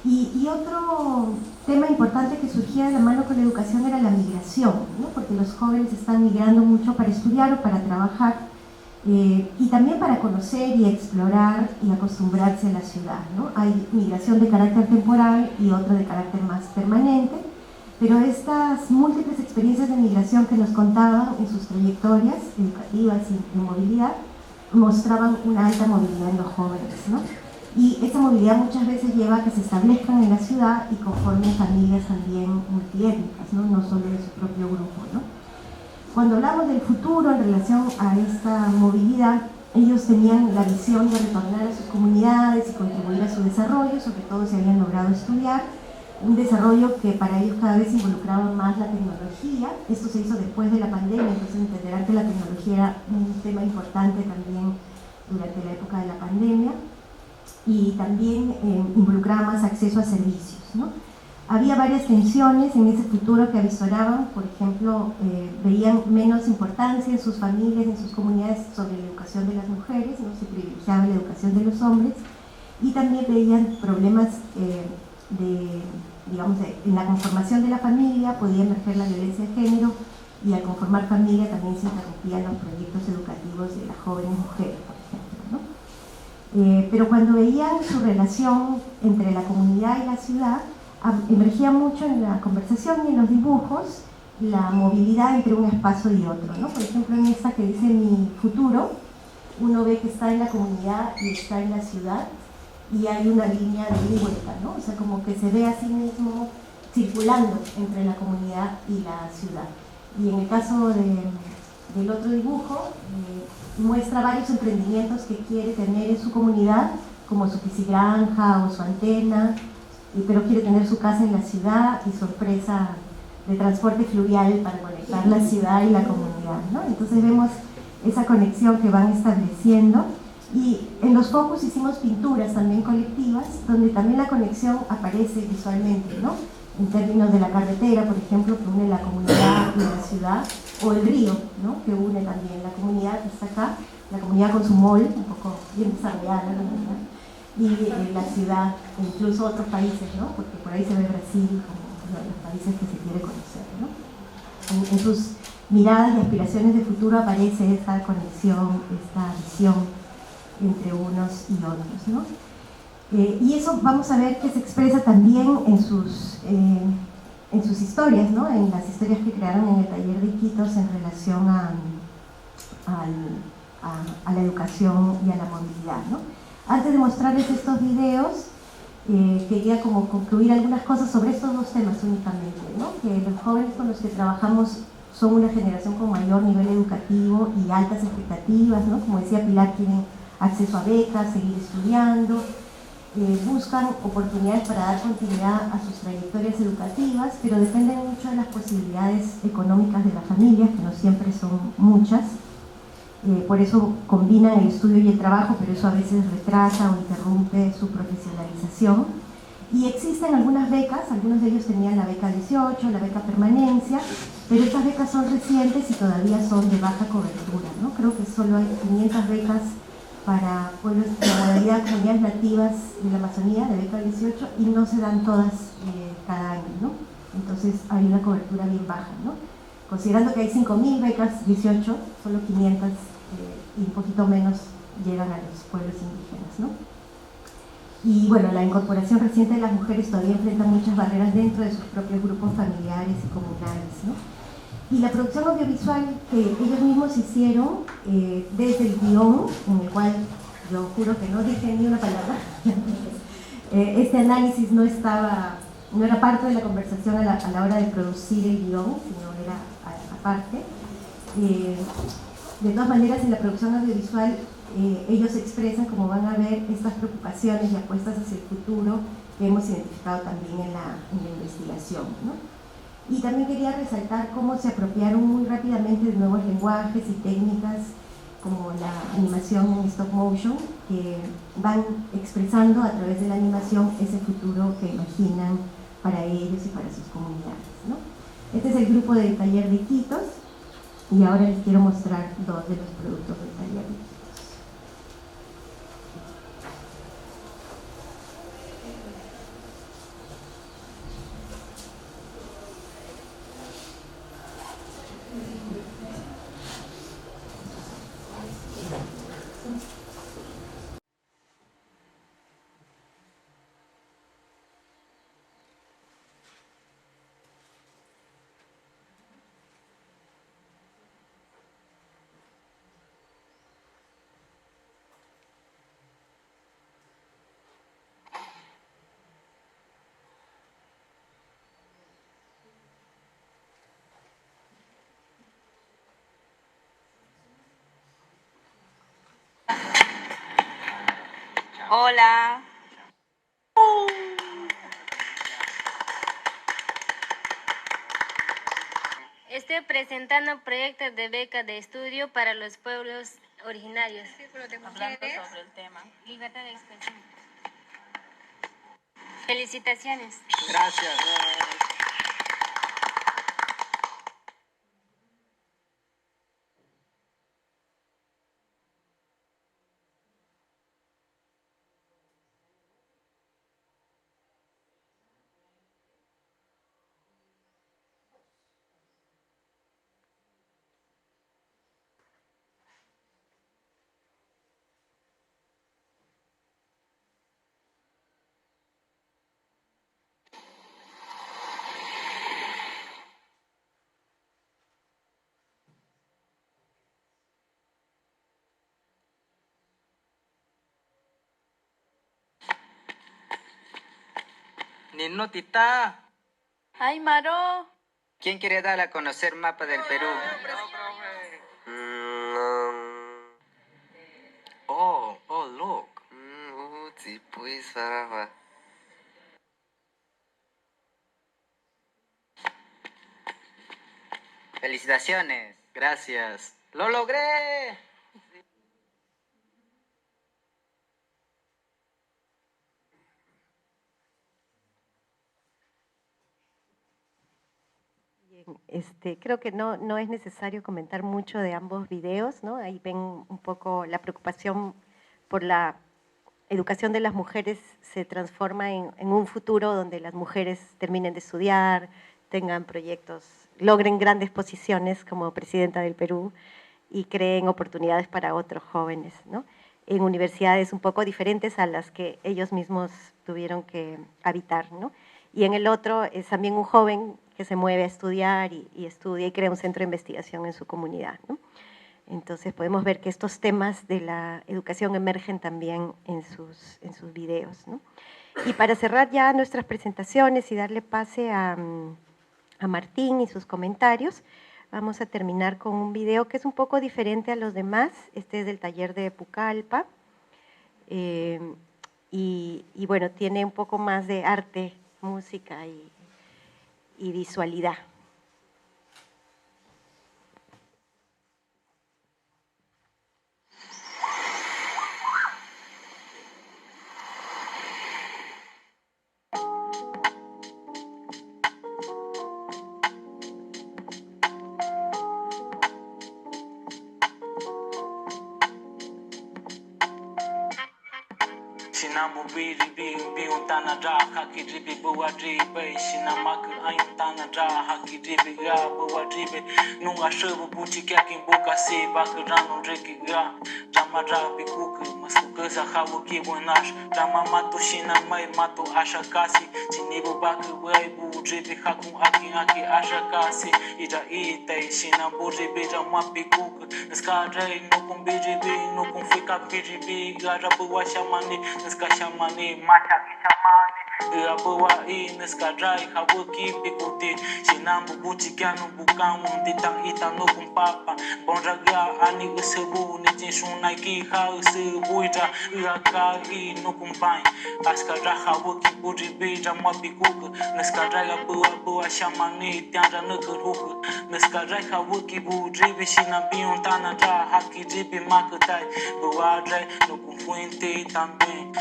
Y otro tema importante que surgía de la mano con la educación era la migración, ¿no? Porque los jóvenes están migrando mucho para estudiar o para trabajar, y también para conocer y explorar y acostumbrarse a la ciudad, ¿no? Hay migración de carácter temporal y otra de carácter más permanente, pero estas múltiples experiencias de migración que nos contaban en sus trayectorias educativas y de movilidad mostraban una alta movilidad en los jóvenes, ¿no? Y esta movilidad muchas veces lleva a que se establezcan en la ciudad y conformen familias también multiétnicas, ¿no? No solo de su propio grupo, ¿no? Cuando hablamos del futuro en relación a esta movilidad, ellos tenían la visión de retornar a sus comunidades y contribuir a su desarrollo, sobre todo si habían logrado estudiar, un desarrollo que para ellos cada vez involucraba más la tecnología. Esto se hizo después de la pandemia, entonces entenderán que la tecnología era un tema importante también durante la época de la pandemia, y también involucraba más acceso a servicios, ¿no? Había varias tensiones en ese futuro que avisoraban. Por ejemplo, veían menos importancia en sus familias, en sus comunidades sobre la educación de las mujeres, no se privilegiaba la educación de los hombres, y también veían problemas en la conformación de la familia podía emerger la violencia de género, y al conformar familia también se interrumpían los proyectos educativos de las jóvenes mujeres, por ejemplo, ¿no? Pero cuando veían su relación entre la comunidad y la ciudad, emergía mucho en la conversación y en los dibujos la movilidad entre un espacio y otro, ¿no? Por ejemplo, en esta que dice mi futuro, uno ve que está en la comunidad y está en la ciudad, y hay una línea de ida y vuelta, ¿no? O sea, como que se ve a sí mismo circulando entre la comunidad y la ciudad. Y en el caso del otro dibujo, muestra varios emprendimientos que quiere tener en su comunidad, como su piscigranja o su antena, pero quiere tener su casa en la ciudad y su empresa de transporte fluvial para conectar la ciudad y la comunidad, ¿no? Entonces vemos esa conexión que van estableciendo. Y en los focus hicimos pinturas también colectivas, donde también la conexión aparece visualmente, ¿no? En términos de la carretera, por ejemplo, que une la comunidad y la ciudad, o el río, ¿no? Que une también la comunidad que está acá, la comunidad con su mall, un poco bien desarrollada, ¿no? Y la ciudad, e incluso otros países, ¿no? Porque por ahí se ve Brasil como uno de los países que se quiere conocer, ¿no? En sus miradas y aspiraciones de futuro aparece esta conexión, esta visión entre unos y otros, ¿no? Y eso vamos a ver que se expresa también en sus historias, ¿no? En las historias que crearon en el taller de Iquitos en relación a la educación y a la movilidad, ¿no? Antes de mostrarles estos videos, quería como concluir algunas cosas sobre estos dos temas únicamente, ¿no? Que los jóvenes con los que trabajamos son una generación con mayor nivel educativo y altas expectativas, ¿no? Como decía Pilar, tienen acceso a becas, seguir estudiando, buscan oportunidades para dar continuidad a sus trayectorias educativas, pero dependen mucho de las posibilidades económicas de las familias, que no siempre son muchas. Por eso combinan el estudio y el trabajo, pero eso a veces retrasa o interrumpe su profesionalización. Y existen algunas becas, algunos de ellos tenían la beca 18, la beca permanencia, pero estas becas son recientes y todavía son de baja cobertura, ¿no? Creo que solo hay 500 becas para pueblos de la modalidad comunidades nativas de la Amazonía, de beca 18, y no se dan todas cada año, ¿no? Entonces hay una cobertura bien baja, ¿no? Considerando que hay 5.000 becas 18, solo 500 y un poquito menos llegan a los pueblos indígenas, ¿no? Y bueno, la incorporación reciente de las mujeres todavía enfrenta muchas barreras dentro de sus propios grupos familiares y comunales, ¿no? Y la producción audiovisual que ellos mismos hicieron desde el guión, en el cual yo juro que no dije ni una palabra, este análisis no era parte de la conversación a la hora de producir el guión, sino era aparte. De todas maneras, en la producción audiovisual ellos expresan, como van a ver, estas preocupaciones y apuestas hacia el futuro que hemos identificado también en la investigación, ¿no? Y también quería resaltar cómo se apropiaron muy rápidamente de nuevos lenguajes y técnicas como la animación en stop motion, que van expresando a través de la animación ese futuro que imaginan para ellos y para sus comunidades, ¿no? Este es el grupo del taller de Iquitos y ahora les quiero mostrar dos de los productos del taller de Iquitos. Hola. Estoy presentando proyectos de beca de estudio para los pueblos originarios. Hablando sobre el tema. Libertad de expresión. Felicitaciones. Gracias. Ninotita. Ay, Maro. ¿Quién quiere dar a conocer mapa del Perú? Oh, look. Sí, pues, va. Felicitaciones. Gracias. ¡Lo logré! Creo que no es necesario comentar mucho de ambos videos, ¿no? Ahí ven un poco la preocupación por la educación de las mujeres se transforma en un futuro donde las mujeres terminen de estudiar, tengan proyectos, logren grandes posiciones como presidenta del Perú y creen oportunidades para otros jóvenes, ¿no? En universidades un poco diferentes a las que ellos mismos tuvieron que habitar, ¿no? Y en el otro es también un joven que se mueve a estudiar y estudia y crea un centro de investigación en su comunidad, ¿no? Entonces podemos ver que estos temas de la educación emergen también en sus videos, ¿no? Y para cerrar ya nuestras presentaciones y darle pase a Martín y sus comentarios, vamos a terminar con un video que es un poco diferente a los demás. Este es del taller de Pucallpa. Y bueno, tiene un poco más de arte, música y visualidad. Sinabu biri bi untana dra haki dribi buwa dribe Sinamaku ayuntana dra haki dribi ga buwa dribe Nunga shebu buti kyakin buka se baka rano dreki ga Rama dra bikuku maskuka sa hawa kibu nash Rama matu shinamai matu asha kasi Sinibu baka wai bu dribi hakun aki asha kasi Ija itay sinabu dribi rama bikuku Nskadray nukun biribi nukun fika biribi Gara buwa shamani Nska shamani, macha ki shamani Abuwa i nska drai hawa ki pikuti Sinambu buchi kyanu bukamu Titang ita nukun papa Bonraga ani usebu Nitin shunai ki ha usebu ita Uaka i nukun pai Aska dra hawa ki buri bija mapikuku Nska drai abuwa shamani Tianra nukur huku Nska drai hawa ki buri Bishina biun tana dra haki jibi makutai Buwa drai nukun fuente también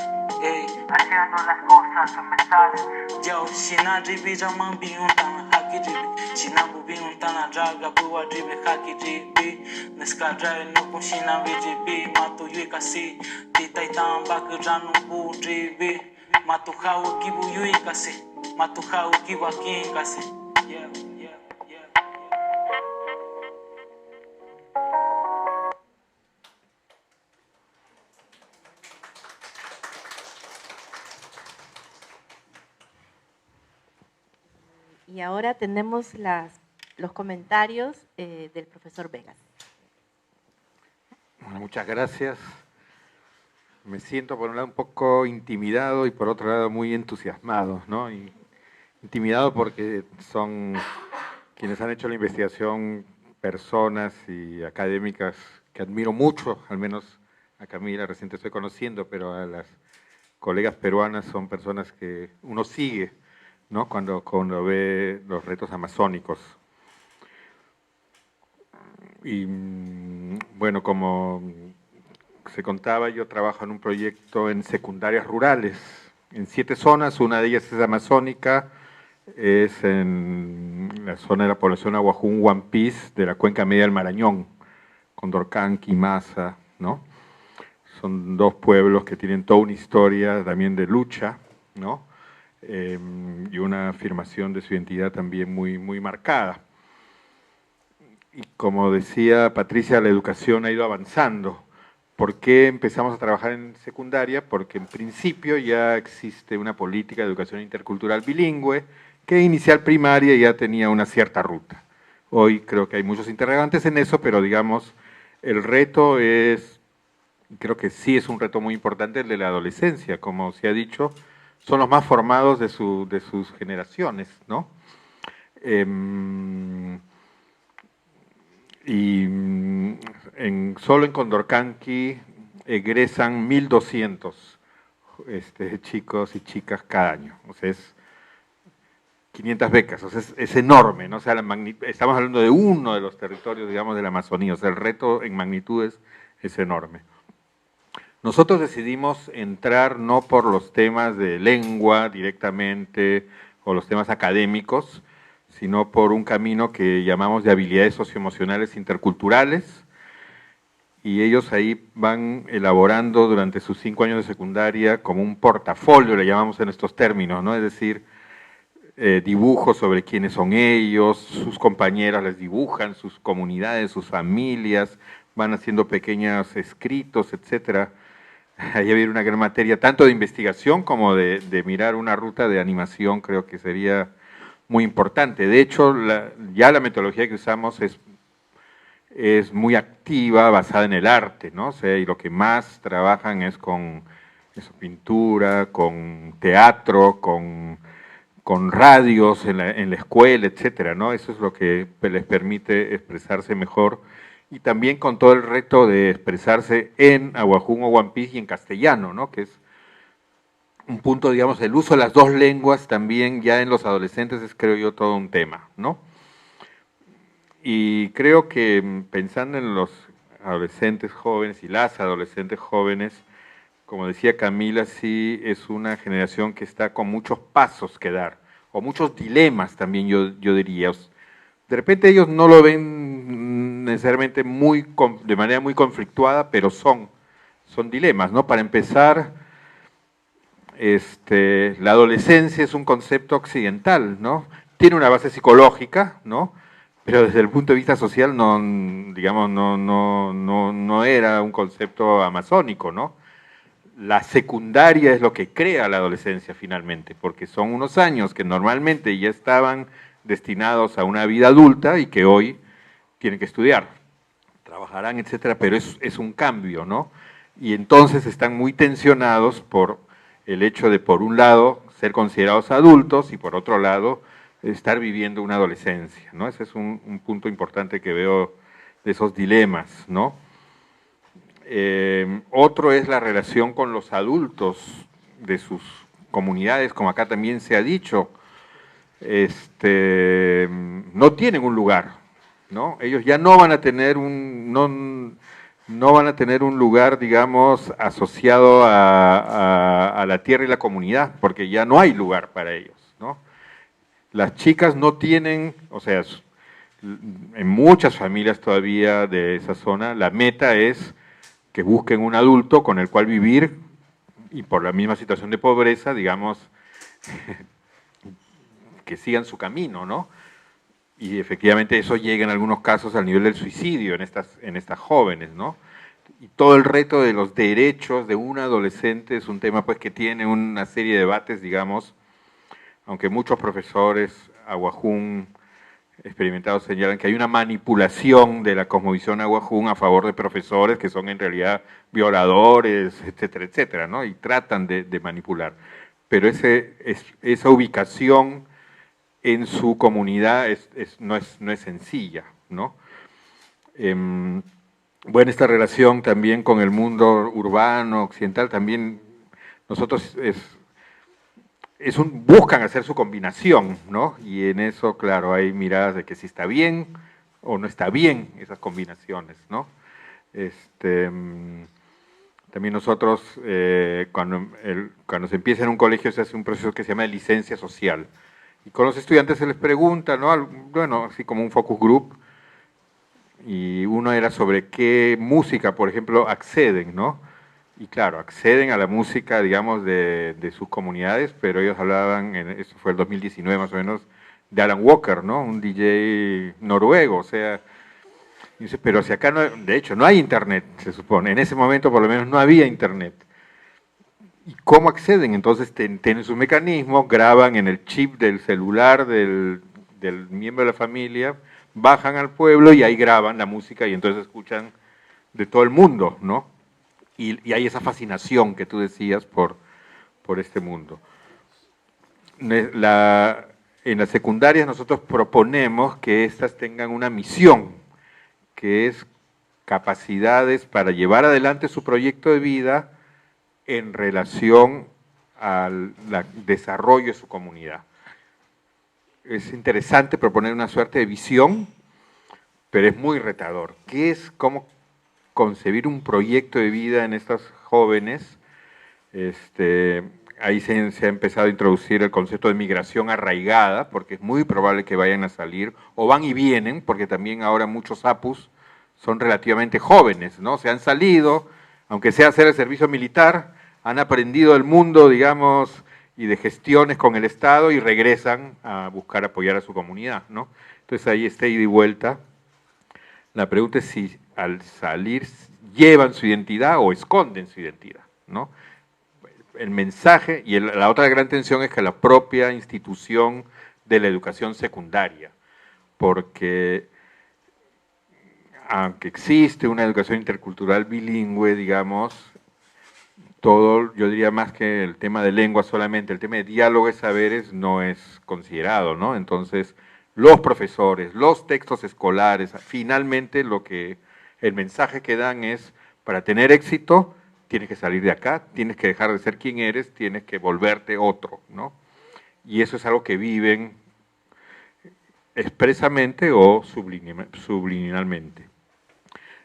Ey, haciendo las cosas que me salen Yo, shina dribi jaman biun tana haki dribi Shina bu biun tana draga buwa dribi haki dribi Neska drai nukun shina vijibi Matu yui kasi Titai tambak ranu bu dribi Matu hau kibu yui kasi Matu hau kibu akin kasi Yeah, yeah, yeah, yeah. Y ahora tenemos los comentarios del profesor Vegas. Bueno, muchas gracias. Me siento por un lado un poco intimidado y por otro lado muy entusiasmado, ¿no? Y intimidado porque son quienes han hecho la investigación personas y académicas que admiro mucho, al menos a Camila recién te estoy conociendo, pero a las colegas peruanas son personas que uno sigue, ¿no? Cuando ve los retos amazónicos. Y bueno, como se contaba, yo trabajo en un proyecto en secundarias rurales, en 7 zonas, una de ellas es amazónica, es en la zona de la población Aguajún, Huampis, de la cuenca media del Marañón, Condorcanqui, Masa, ¿no? Son 2 pueblos que tienen toda una historia también de lucha, ¿no? Y una afirmación de su identidad también muy, muy marcada. Y como decía Patricia, la educación ha ido avanzando. ¿Por qué empezamos a trabajar en secundaria? Porque en principio ya existe una política de educación intercultural bilingüe que inicial primaria ya tenía una cierta ruta. Hoy creo que hay muchos interrogantes en eso, pero digamos, el reto es, creo que sí es un reto muy importante el de la adolescencia, como se ha dicho, son los más formados de sus generaciones, ¿no? Solo en Condorcanqui egresan 1.200 chicos y chicas cada año, o sea, es 500 becas, o sea, es enorme, ¿no? O sea, estamos hablando de uno de los territorios, digamos, de la Amazonía, o sea, el reto en magnitudes es enorme. Nosotros decidimos entrar no por los temas de lengua directamente o los temas académicos, sino por un camino que llamamos de habilidades socioemocionales interculturales, y ellos ahí van elaborando durante sus 5 años de secundaria como un portafolio, le llamamos en estos términos, ¿no? Es decir, dibujos sobre quiénes son ellos, sus compañeras les dibujan, sus comunidades, sus familias, van haciendo pequeños escritos, etcétera. Ahí había una gran materia, tanto de investigación como de mirar una ruta de animación, creo que sería muy importante. De hecho, ya la metodología que usamos es muy activa, basada en el arte, ¿no? O sea, y lo que más trabajan es con eso, pintura, con teatro, con radios en la escuela, etcétera, ¿no? Eso es lo que les permite expresarse mejor, y también con todo el reto de expresarse en ahuajún o huampis y en castellano, ¿no? Que es un punto, digamos, el uso de las dos lenguas también ya en los adolescentes es, creo yo, todo un tema, ¿no? Y creo que pensando en los adolescentes jóvenes y las adolescentes jóvenes, como decía Camila, sí es una generación que está con muchos pasos que dar, o muchos dilemas también, yo diría. De repente ellos no lo ven necesariamente de manera muy conflictuada, pero son dilemas, ¿no? Para empezar, la adolescencia es un concepto occidental, ¿no? Tiene una base psicológica, ¿no? Pero desde el punto de vista social no, digamos, no era un concepto amazónico, ¿no? La secundaria es lo que crea la adolescencia finalmente, porque son unos años que normalmente ya estaban destinados a una vida adulta y que hoy tienen que estudiar, trabajarán, etcétera, pero es un cambio, ¿no? Y entonces están muy tensionados por el hecho de, por un lado, ser considerados adultos y por otro lado, estar viviendo una adolescencia, ¿no? Ese es un punto importante que veo de esos dilemas, ¿no? Otro es la relación con los adultos de sus comunidades, como acá también se ha dicho, no tienen un lugar, ¿no? Ellos ya no van a tener no van a tener un lugar, digamos, asociado a la tierra y la comunidad, porque ya no hay lugar para ellos, ¿no? Las chicas no tienen, o sea, en muchas familias todavía de esa zona, la meta es que busquen un adulto con el cual vivir y por la misma situación de pobreza, digamos, que sigan su camino, ¿no? Y efectivamente eso llega en algunos casos al nivel del suicidio en estas jóvenes, ¿no? Y todo el reto de los derechos de un adolescente es un tema pues que tiene una serie de debates, digamos, aunque muchos profesores ahuajún experimentados señalan que hay una manipulación de la cosmovisión ahuajún a favor de profesores que son en realidad violadores, etcétera, etcétera, ¿no? Y tratan de manipular. Pero esa ubicación en su comunidad no es sencilla, ¿no? Bueno, esta relación también con el mundo urbano, occidental, también nosotros buscan hacer su combinación, ¿no? Y en eso, claro, hay miradas de que si está bien o no está bien esas combinaciones, ¿no? También nosotros, cuando se empieza en un colegio, se hace un proceso que se llama de licencia social. Y con los estudiantes se les pregunta, ¿no? Bueno, así como un focus group, y uno era sobre qué música, por ejemplo, acceden, ¿no? Y claro, acceden a la música, digamos, de sus comunidades, pero ellos hablaban, eso fue el 2019 más o menos, de Alan Walker, ¿no? Un DJ noruego, o sea, dice, pero si acá de hecho no hay internet, se supone, en ese momento por lo menos no había internet. ¿Y cómo acceden? Entonces tienen sus mecanismos, graban en el chip del celular del miembro de la familia, bajan al pueblo y ahí graban la música y entonces escuchan de todo el mundo, ¿no? Y hay esa fascinación que tú decías por este mundo. En las secundarias nosotros proponemos que éstas tengan una misión, que es capacidades para llevar adelante su proyecto de vida en relación al desarrollo de su comunidad. Es interesante proponer una suerte de visión, pero es muy retador. ¿Qué es cómo concebir un proyecto de vida en estas jóvenes? Ahí se ha empezado a introducir el concepto de migración arraigada, porque es muy probable que vayan a salir, o van y vienen, porque también ahora muchos apus son relativamente jóvenes, ¿no? Se han salido, aunque sea hacer el servicio militar, han aprendido el mundo, digamos, y de gestiones con el Estado y regresan a buscar apoyar a su comunidad, ¿no? Entonces ahí está ida y vuelta. La pregunta es si al salir llevan su identidad o esconden su identidad, ¿no? El mensaje, y la otra gran tensión es que la propia institución de la educación secundaria, porque aunque existe una educación intercultural bilingüe, digamos, todo, yo diría más que el tema de lengua solamente, el tema de diálogo de saberes no es considerado, ¿no? Entonces, los profesores, los textos escolares, finalmente el mensaje que dan es, para tener éxito, tienes que salir de acá, tienes que dejar de ser quien eres, tienes que volverte otro, ¿no? Y eso es algo que viven expresamente o subliminalmente.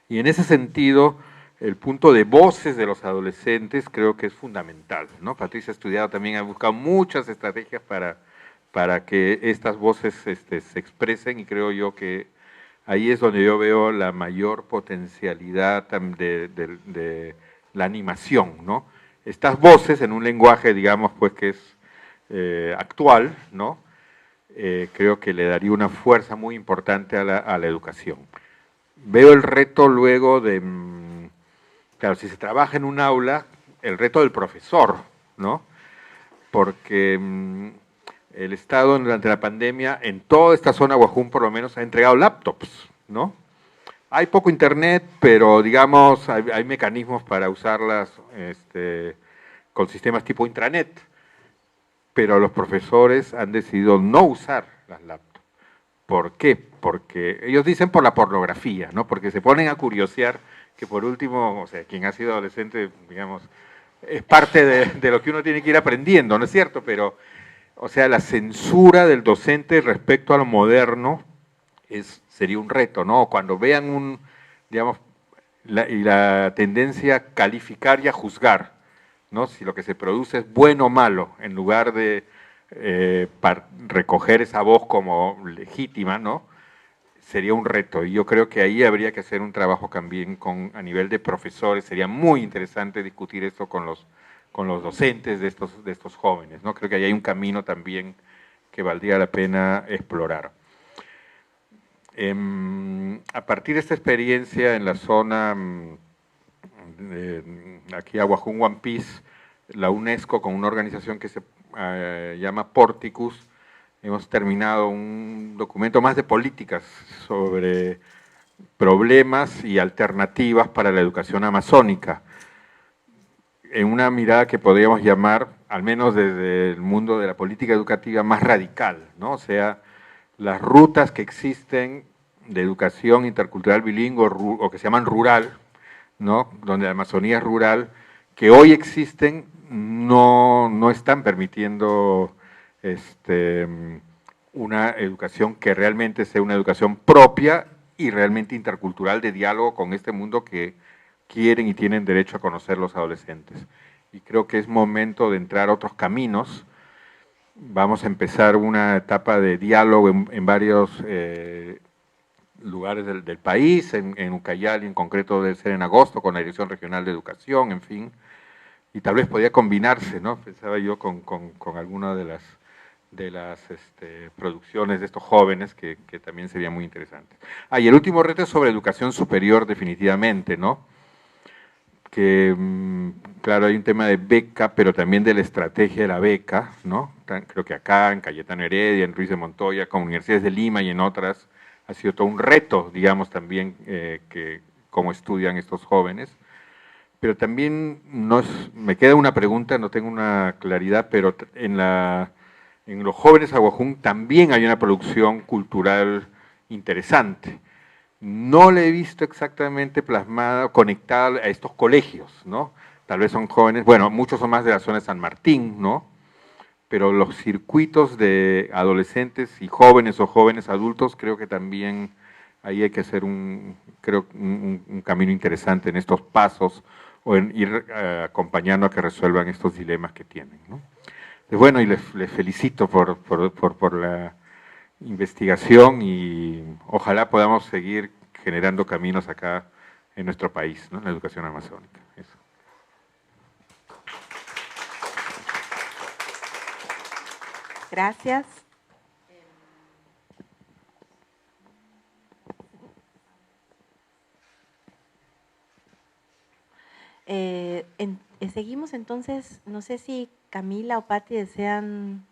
Y en ese sentido, el punto de voces de los adolescentes creo que es fundamental, ¿no? Patricia ha estudiado también, ha buscado muchas estrategias para que estas voces se expresen, y creo yo que ahí es donde yo veo la mayor potencialidad de la animación, ¿no? Estas voces en un lenguaje, digamos, pues que es actual, ¿no? Creo que le daría una fuerza muy importante a la educación. Veo el reto luego de, claro, si se trabaja en un aula, el reto del profesor, ¿no? Porque el Estado durante la pandemia, en toda esta zona Huajún por lo menos, ha entregado laptops, ¿no? Hay poco internet, pero digamos, hay mecanismos para usarlas con sistemas tipo intranet, pero los profesores han decidido no usar las laptops. ¿Por qué? Porque ellos dicen por la pornografía, ¿no? Porque se ponen a curiosear, que por último, o sea, quien ha sido adolescente, digamos, es parte de lo que uno tiene que ir aprendiendo, ¿no es cierto? Pero, o sea, la censura del docente respecto a lo moderno sería un reto, ¿no? Cuando vean digamos, la tendencia a calificar y a juzgar, ¿no? Si lo que se produce es bueno o malo, en lugar de recoger esa voz como legítima, ¿no? Sería un reto, y yo creo que ahí habría que hacer un trabajo también a nivel de profesores. Sería muy interesante discutir esto con los docentes de estos jóvenes, ¿no? Creo que ahí hay un camino también que valdría la pena explorar. A partir de esta experiencia en la zona, aquí a Huajún One Piece, la UNESCO con una organización que se llama Porticus, hemos terminado un documento más de políticas sobre problemas y alternativas para la educación amazónica, en una mirada que podríamos llamar, al menos desde el mundo de la política educativa, más radical, ¿no? O sea, las rutas que existen de educación intercultural bilingüe o que se llaman rural, ¿no? Donde la Amazonía es rural, que hoy existen, no están permitiendo una educación que realmente sea una educación propia y realmente intercultural, de diálogo con este mundo que quieren y tienen derecho a conocer los adolescentes. Y creo que es momento de entrar a otros caminos. Vamos a empezar una etapa de diálogo en varios lugares del país, en Ucayali en concreto debe ser en agosto, con la Dirección Regional de Educación, en fin, y tal vez podía combinarse, ¿no? Pensaba yo con alguna de las producciones de estos jóvenes que también sería muy interesante. Y el último reto es sobre educación superior, definitivamente, ¿no? Que, claro, hay un tema de beca, pero también de la estrategia de la beca, ¿no? Creo que acá, en Cayetano Heredia, en Ruiz de Montoya, con universidades de Lima y en otras, ha sido todo un reto, digamos, también, que cómo estudian estos jóvenes. Pero también me queda una pregunta, no tengo una claridad, pero en los jóvenes Aguajún también hay una producción cultural interesante. No la he visto exactamente plasmada, conectada a estos colegios, ¿no? Tal vez son jóvenes, bueno, muchos son más de la zona de San Martín, ¿no? Pero los circuitos de adolescentes y jóvenes o jóvenes adultos, creo que también ahí hay que hacer un camino interesante en estos pasos, o en ir acompañando a que resuelvan estos dilemas que tienen, ¿no? Bueno, y les felicito por la investigación, y ojalá podamos seguir generando caminos acá en nuestro país, ¿no? En la educación amazónica. Eso. Gracias. Seguimos entonces, no sé si Camila o Patti desean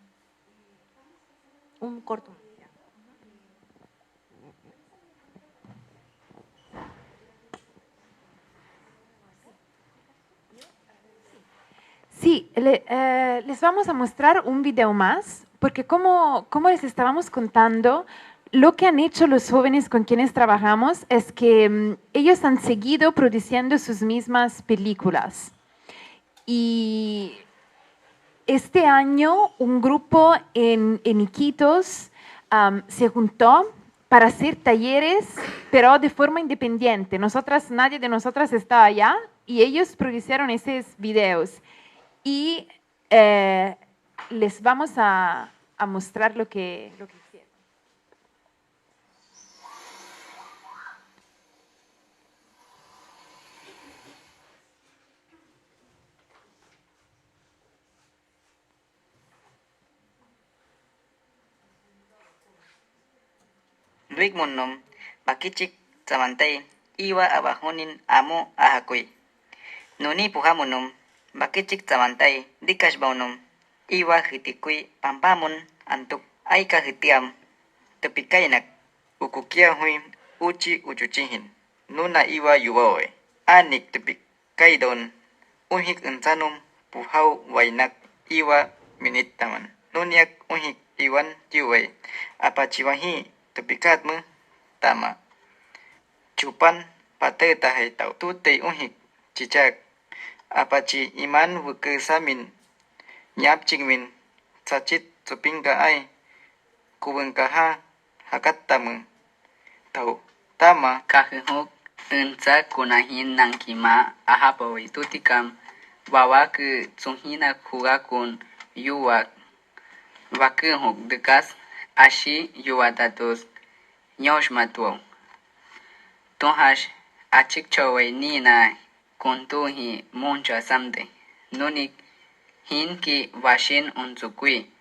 un corto. Sí, les vamos a mostrar un video más, porque como les estábamos contando, lo que han hecho los jóvenes con quienes trabajamos es que ellos han seguido produciendo sus mismas películas. Y este año un grupo en Iquitos se juntó para hacer talleres, pero de forma independiente. Nadie de nosotras estaba allá y ellos produjeron esos videos. Y les vamos a mostrar lo que hicieron. Luik munum, bakichik zamantay, iwa abajonin amo ahakuy. Nuni puhamunum, bakichik zamantay, dikash baunum, iwa hitikuy pampamun antuk aika hitiam. Tepikainak, ukukia huin uchi uchuchihin. Nuna iwa yuwawe, anik tepikaidon, unhik insanum puhau wainak iwa minitaman. Nuniak unhik iwan yuway, apachiwahi tepikatmu tama. Chupan pateta hetau tutei unhik chichak. Apachi iman wukesamin nyapchingmin sachit supingka ay kubengkaha hakatamu tau tama kahihuk unsa kunahin nangkima ahapawi tutikam wawak tsunghina kugakun yuwak wakihuk dekas ashi yuwatatus nyoshmatuo tohash achik chawai nina kuntuhi muncha samde nunik hinki washin unsukui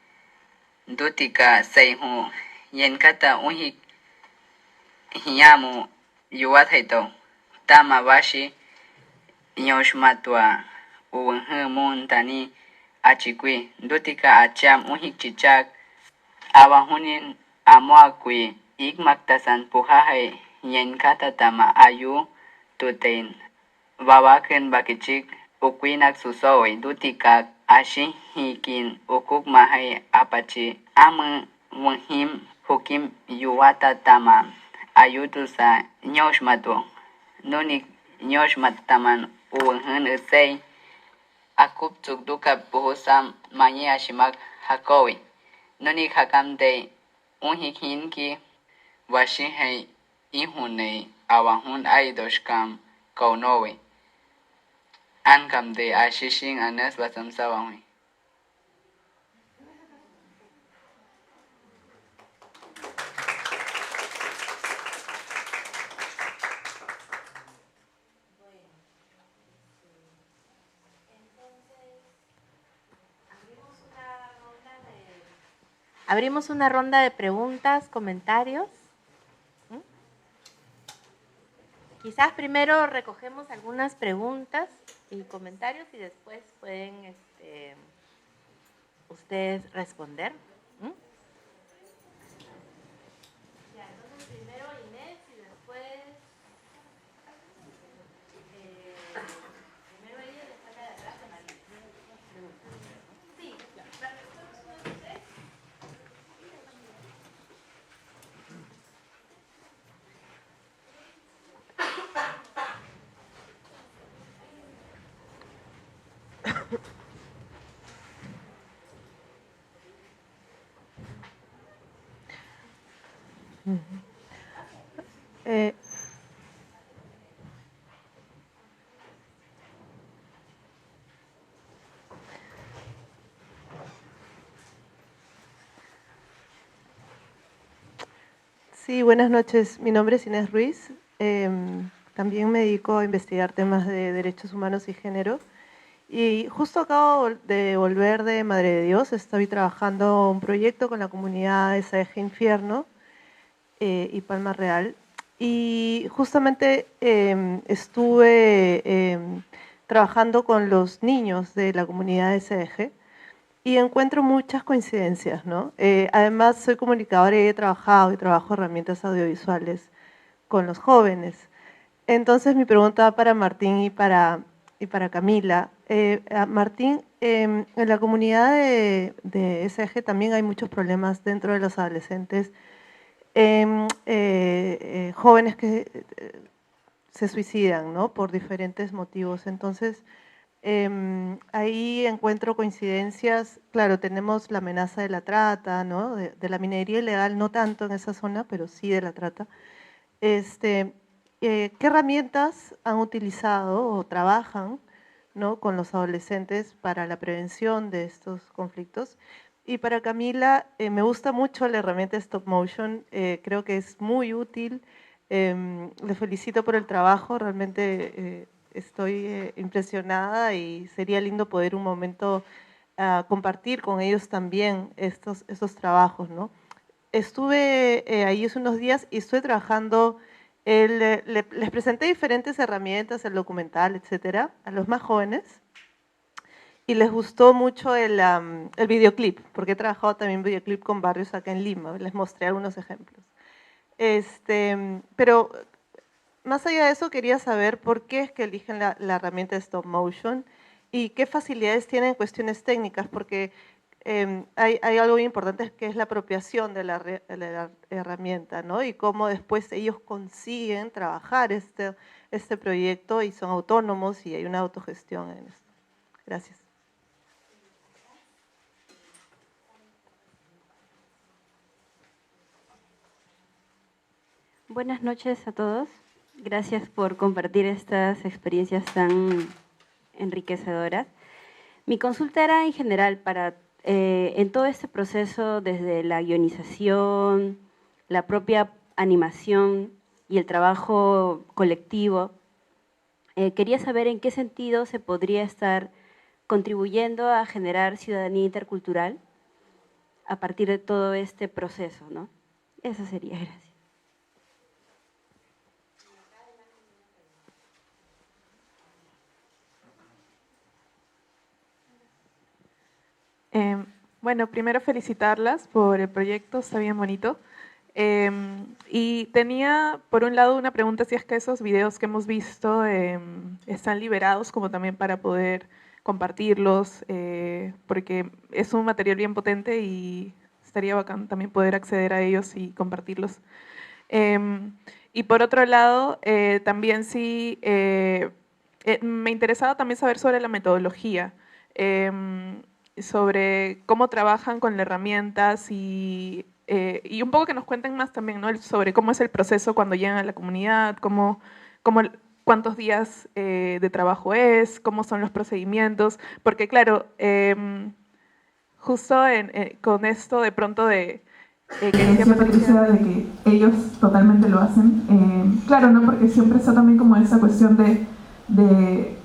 dutika seihu yenkata unhik hiyamu yuwathaito tama washi nyoshmatua uwunhu muntani achikui dutika acham unhik chichak awahunin amoakui ikmaktasan puhahai yenkata tama ayu tutein wawaken bakichik ukuinak susowi dutikak ashi hikin ukuk mahai apachi amu wunhim hukim yuwata tama ayutusa nyoshmatu nunik nyoshmataman uwunhun usei akup tsukduka puhusam manye ashimak hakowi nunik hakamde unhik hinki washihei ihunei awahun aidoshkam kaunowi ankam de ashishin anas basam sawawi. Abrimos una ronda de preguntas, comentarios. Quizás primero recogemos algunas preguntas y comentarios y después pueden ustedes responder. Ya, entonces primero Inés y después primero ella y después la de atrás de María. Sí, la respuesta es uno de ustedes. Sí, buenas noches. Mi nombre es Inés Ruiz. También me dedico a investigar temas de derechos humanos y género. Y justo acabo de volver de Madre de Dios. Estoy trabajando un proyecto con la comunidad SAEG Infierno y Palma Real. Y justamente estuve trabajando con los niños de la comunidad SAEG. Y encuentro muchas coincidencias, ¿no? Además, soy comunicadora y he trabajado y trabajo herramientas audiovisuales con los jóvenes. Entonces, mi pregunta para Martín y para Camila. Martín, en la comunidad de SG también hay muchos problemas dentro de los adolescentes, jóvenes que se suicidan, ¿no? Por diferentes motivos. Entonces, ahí encuentro coincidencias. Claro, tenemos la amenaza de la trata, ¿no? De la minería ilegal, no tanto en esa zona, pero sí de la trata. ¿Qué herramientas han utilizado o trabajan, ¿no?, con los adolescentes para la prevención de estos conflictos? Y para Camila, me gusta mucho la herramienta Stop Motion, creo que es muy útil. Le felicito por el trabajo, realmente estoy impresionada y sería lindo poder un momento compartir con ellos también estos trabajos, ¿no? Estuve ahí hace unos días y estuve trabajando, les presenté diferentes herramientas, el documental, etcétera, a los más jóvenes, y les gustó mucho el videoclip, porque he trabajado también videoclip con barrios acá en Lima, les mostré algunos ejemplos. Pero más allá de eso, quería saber por qué es que eligen la herramienta de Stop Motion y qué facilidades tienen en cuestiones técnicas, porque hay algo muy importante que es la apropiación de la herramienta, ¿no? Y cómo después ellos consiguen trabajar este proyecto y son autónomos y hay una autogestión en esto. Gracias. Buenas noches a todos. Gracias por compartir estas experiencias tan enriquecedoras. Mi consulta era en general para, en todo este proceso, desde la guionización, la propia animación y el trabajo colectivo, quería saber en qué sentido se podría estar contribuyendo a generar ciudadanía intercultural a partir de todo este proceso, ¿no? Eso sería, gracias. Bueno, primero felicitarlas por el proyecto, está bien bonito. Y tenía, por un lado, una pregunta si es que esos videos que hemos visto están liberados como también para poder compartirlos, porque es un material bien potente y estaría bacán también poder acceder a ellos y compartirlos. Y por otro lado, también sí, me interesaba también saber sobre la metodología, sobre cómo trabajan con las herramientas y un poco que nos cuenten más también, ¿no?, sobre cómo es el proceso cuando llegan a la comunidad, cuántos días de trabajo es, cómo son los procedimientos, porque claro, justo con esto de pronto de... que decía Patricia de que ellos totalmente lo hacen, claro, ¿no?, porque siempre está también como esa cuestión de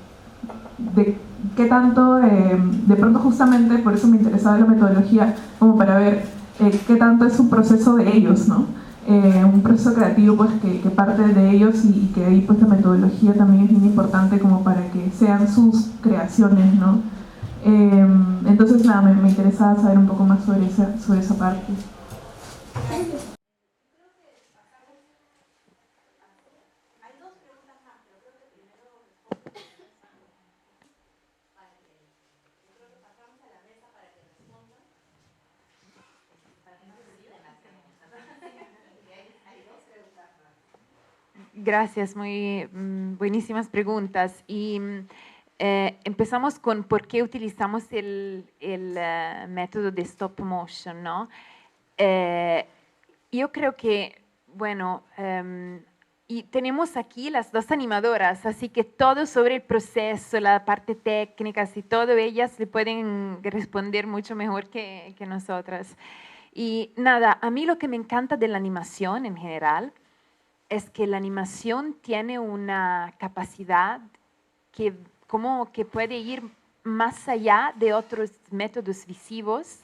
qué tanto, de pronto justamente por eso me interesaba la metodología, como para ver qué tanto es un proceso de ellos, ¿no? Un proceso creativo pues que parte de ellos y que ahí pues la metodología también es bien importante como para que sean sus creaciones, ¿no? Entonces nada, me interesaba saber un poco más sobre esa parte. Gracias, muy buenísimas preguntas. Y empezamos con por qué utilizamos el método de stop motion, ¿no? Yo creo que, bueno, y tenemos aquí las dos animadoras, así que todo sobre el proceso, la parte técnica, y todo, ellas le pueden responder mucho mejor que nosotras. Y nada, a mí lo que me encanta de la animación en general es que la animación tiene una capacidad que como que puede ir más allá de otros métodos visivos,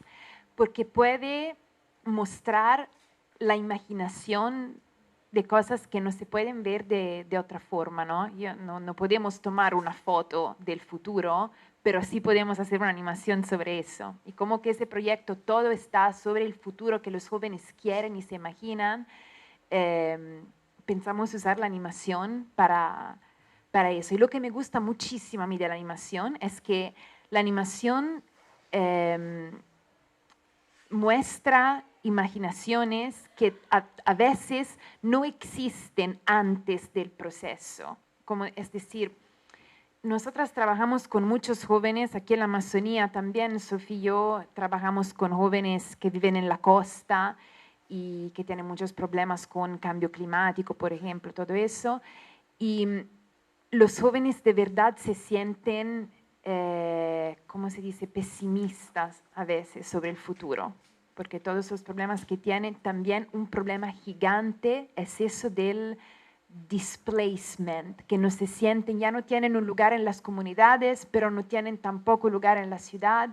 porque puede mostrar la imaginación de cosas que no se pueden ver de otra forma, ¿no? No podemos tomar una foto del futuro, pero sí podemos hacer una animación sobre eso. Y como que ese proyecto todo está sobre el futuro que los jóvenes quieren y se imaginan, pensamos usar la animación para eso. Y lo que me gusta muchísimo a mí de la animación es que la animación muestra imaginaciones que a veces no existen antes del proceso. Como, es decir, nosotras trabajamos con muchos jóvenes, aquí en la Amazonía también, Sofía y yo trabajamos con jóvenes que viven en la costa y que tienen muchos problemas con cambio climático, por ejemplo, todo eso. Y los jóvenes de verdad se sienten, ¿cómo se dice?, pesimistas a veces sobre el futuro, porque todos esos problemas que tienen, también un problema gigante es eso del displacement, que no se sienten, ya no tienen un lugar en las comunidades, pero no tienen tampoco lugar en la ciudad.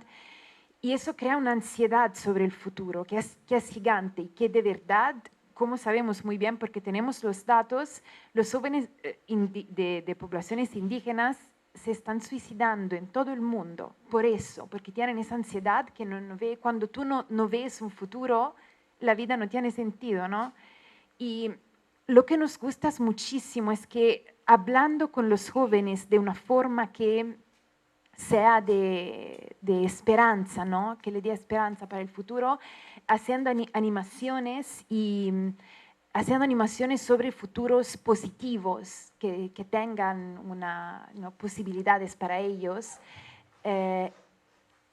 Y eso crea una ansiedad sobre el futuro, que es gigante y que de verdad, como sabemos muy bien, porque tenemos los datos, los jóvenes de poblaciones indígenas se están suicidando en todo el mundo por eso, porque tienen esa ansiedad que no ve, cuando tú no ves un futuro, la vida no tiene sentido, ¿no? Y lo que nos gusta muchísimo es que hablando con los jóvenes de una forma que sea de esperanza, ¿no? Que le dé esperanza para el futuro, haciendo animaciones y haciendo animaciones sobre futuros positivos que tengan posibilidades para ellos.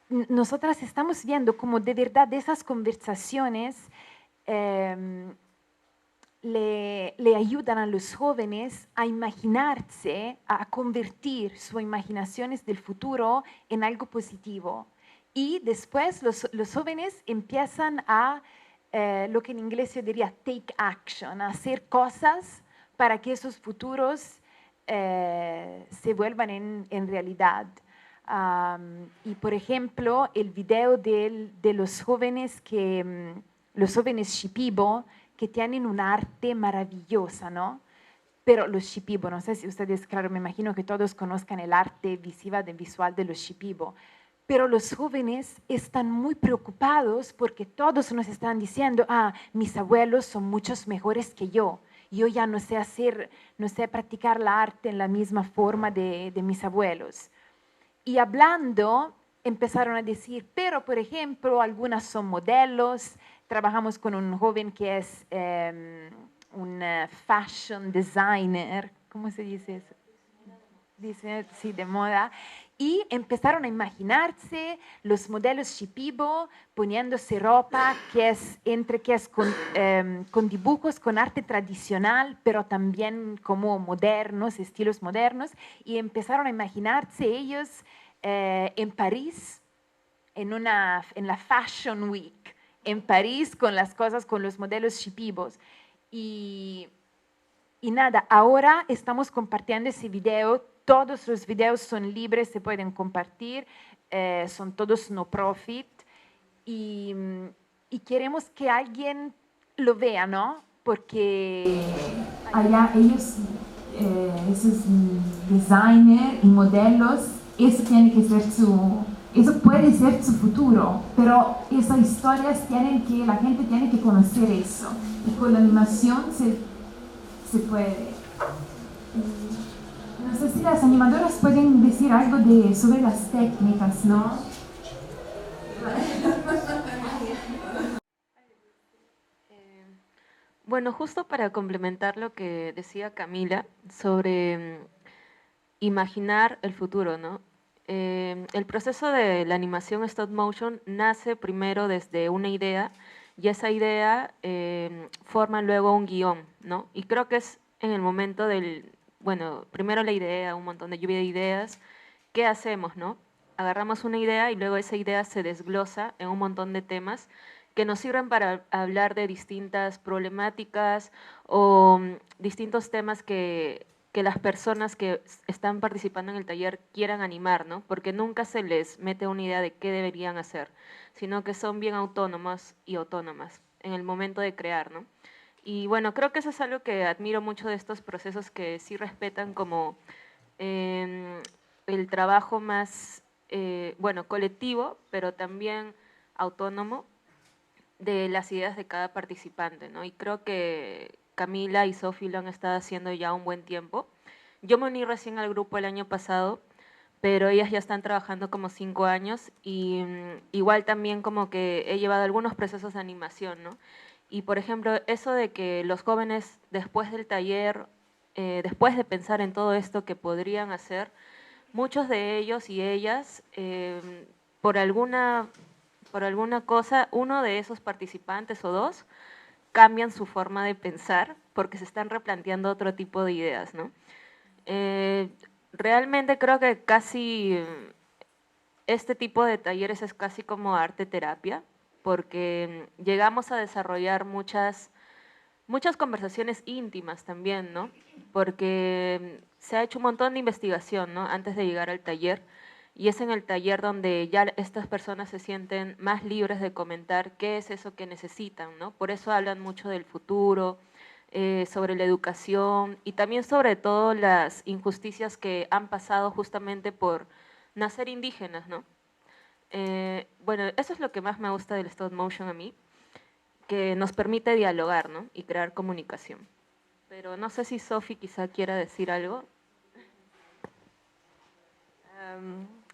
Nosotras estamos viendo como de verdad de esas conversaciones le ayudan a los jóvenes a imaginarse, a convertir sus imaginaciones del futuro en algo positivo. Y después los jóvenes empiezan a, lo que en inglés yo diría, take action, a hacer cosas para que esos futuros se vuelvan en realidad. Y por ejemplo, el video de los jóvenes los jóvenes Shipibo, que tienen un arte maravillosa, ¿no? Pero los Shipibo, no sé si ustedes, claro, me imagino que todos conozcan el arte visual de los Shipibo, pero los jóvenes están muy preocupados porque todos nos están diciendo, mis abuelos son muchos mejores que yo ya no sé practicar la arte en la misma forma de mis abuelos. Y hablando, empezaron a decir, pero por ejemplo, algunas son modelos. Trabajamos con un joven que es un fashion designer, ¿cómo se dice eso? Dice, sí, de moda. Y empezaron a imaginarse los modelos Shipibo poniéndose ropa que es con dibujos, con arte tradicional, pero también como modernos, estilos modernos. Y empezaron a imaginarse ellos en París, en la Fashion Week, en París con las cosas, con los modelos Shipibos. Y nada, ahora estamos compartiendo ese video. Todos los videos son libres, se pueden compartir, son todos no profit. Y queremos que alguien lo vea, ¿no? Porque allá ellos, esos designers y modelos, eso tiene que ser eso puede ser su futuro, pero esas historias la gente tiene que conocer eso. Y con la animación se puede. No sé si las animadoras pueden decir algo sobre las técnicas, ¿no? Bueno, justo para complementar lo que decía Camila sobre imaginar el futuro, ¿no? El proceso de la animación stop motion nace primero desde una idea y esa idea forma luego un guión, ¿no? Y creo que es en el momento primero la idea, un montón de lluvia de ideas, ¿qué hacemos, no? Agarramos una idea y luego esa idea se desglosa en un montón de temas que nos sirven para hablar de distintas problemáticas o distintos temas que las personas que están participando en el taller quieran animar, ¿no? Porque nunca se les mete una idea de qué deberían hacer, sino que son bien autónomos y autónomas en el momento de crear, ¿no? Y bueno, creo que eso es algo que admiro mucho de estos procesos que sí respetan como el trabajo más, colectivo, pero también autónomo de las ideas de cada participante, ¿no? Y creo que Camila y Sofi lo han estado haciendo ya un buen tiempo. Yo me uní recién al grupo el año pasado, pero ellas ya están trabajando como 5 años y igual también como que he llevado algunos procesos de animación, ¿no? Y por ejemplo, eso de que los jóvenes después del taller, después de pensar en todo esto que podrían hacer, muchos de ellos y ellas, por alguna cosa, uno de esos participantes o dos, cambian su forma de pensar porque se están replanteando otro tipo de ideas, ¿no? Realmente creo que casi este tipo de talleres es casi como arte terapia, porque llegamos a desarrollar muchas conversaciones íntimas también, ¿no? Porque se ha hecho un montón de investigación, ¿no? Antes de llegar al taller, y es en el taller donde ya estas personas se sienten más libres de comentar qué es eso que necesitan, ¿no? Por eso hablan mucho del futuro, sobre la educación y también sobre todo las injusticias que han pasado justamente por nacer indígenas, ¿no? Bueno, eso es lo que más me gusta del stop motion a mí, que nos permite dialogar, ¿no? Y crear comunicación. Pero no sé si Sophie quizá quiera decir algo.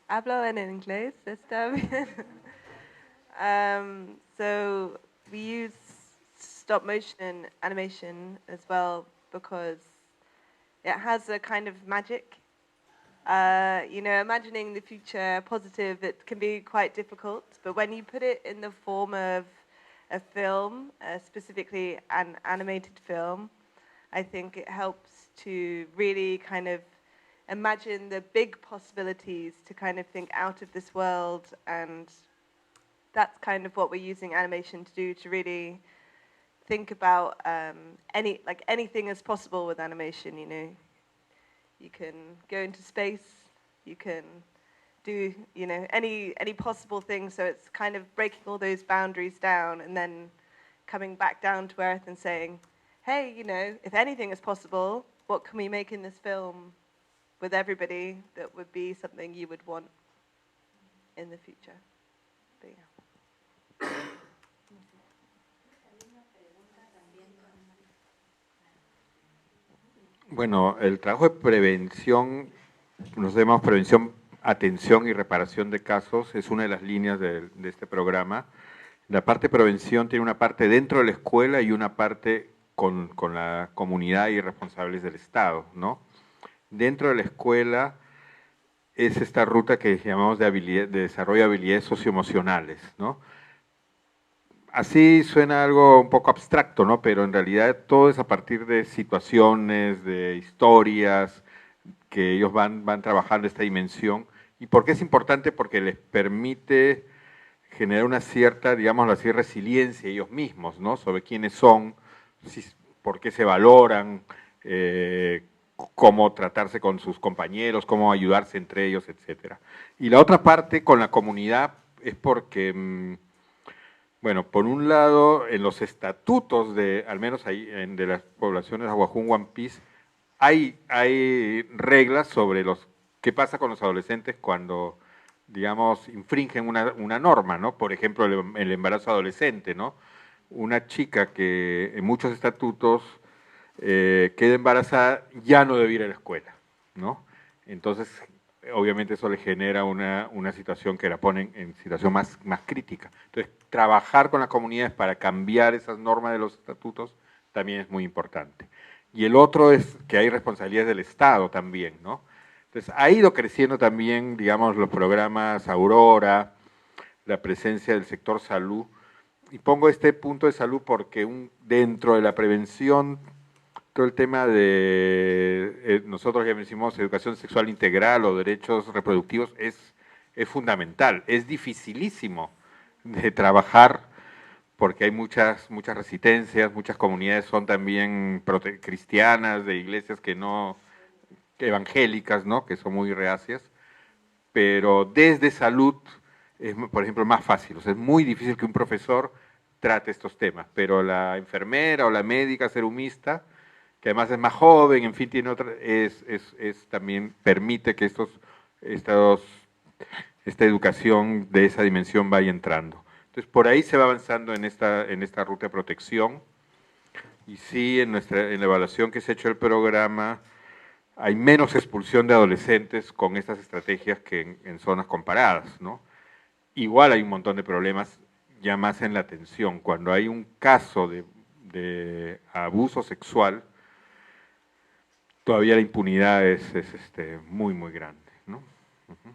Hablo en inglés, ¿está bien? So we use stop motion animation as well because it has a kind of magic. You know, imagining the future positive, it can be quite difficult, but when you put it in the form of a film, specifically an animated film, I think it helps to really kind of imagine the big possibilities, to kind of think out of this world, and that's kind of what we're using animation to do, to really think about anything is possible with animation. You know, you can go into space, you can do, you know, any possible thing. So it's kind of breaking all those boundaries down and then coming back down to earth and saying, hey, you know, if anything is possible, what can we make in this film with everybody that would be something you would want in the future? But, yeah. Bueno, el trabajo de prevención, nos llamamos prevención, atención y reparación de casos, es una de las líneas de este programa. La parte de prevención tiene una parte dentro de la escuela y una parte con la comunidad y responsables del Estado, ¿no? Dentro de la escuela es esta ruta que llamamos de desarrollo de habilidades socioemocionales, ¿no? Así suena algo un poco abstracto, ¿no? Pero en realidad todo es a partir de situaciones, de historias, que ellos van trabajando esta dimensión. ¿Y por qué es importante? Porque les permite generar una cierta, digámoslo así, resiliencia ellos mismos, ¿no? Sobre quiénes son, por qué se valoran, cómo tratarse con sus compañeros, cómo ayudarse entre ellos, etc. Y la otra parte con la comunidad es porque, bueno, por un lado, en los estatutos al menos ahí, de las poblaciones de Aguajún, One Piece, hay reglas sobre qué pasa con los adolescentes cuando, digamos, infringen una norma, ¿no? Por ejemplo, el embarazo adolescente, ¿no? Una chica que en muchos estatutos queda embarazada, ya no debe ir a la escuela, ¿no? Entonces, obviamente eso le genera una situación que la pone en situación más crítica. Entonces, trabajar con las comunidades para cambiar esas normas de los estatutos también es muy importante. Y el otro es que hay responsabilidades del Estado también, ¿no? Entonces, ha ido creciendo también, digamos, los programas Aurora, la presencia del sector salud. Y pongo este punto de salud porque dentro de la prevención, todo el tema de, nosotros ya decimos educación sexual integral o derechos reproductivos es fundamental. Es dificilísimo de trabajar porque hay muchas resistencias, muchas comunidades son también cristianas, de iglesias evangélicas, ¿no? Que son muy reacias, pero desde salud es, por ejemplo, más fácil. O sea, es muy difícil que un profesor trate estos temas, pero la enfermera o la médica serumista, que además es más joven, en fin, tiene otra, también permite que esta educación de esa dimensión vaya entrando. Entonces, por ahí se va avanzando en esta ruta de protección. Y sí, en la evaluación que se ha hecho del programa, hay menos expulsión de adolescentes con estas estrategias que en zonas comparadas, ¿no? Igual hay un montón de problemas ya más en la atención. Cuando hay un caso de abuso sexual, todavía la impunidad es muy, muy grande, ¿no? Uh-huh.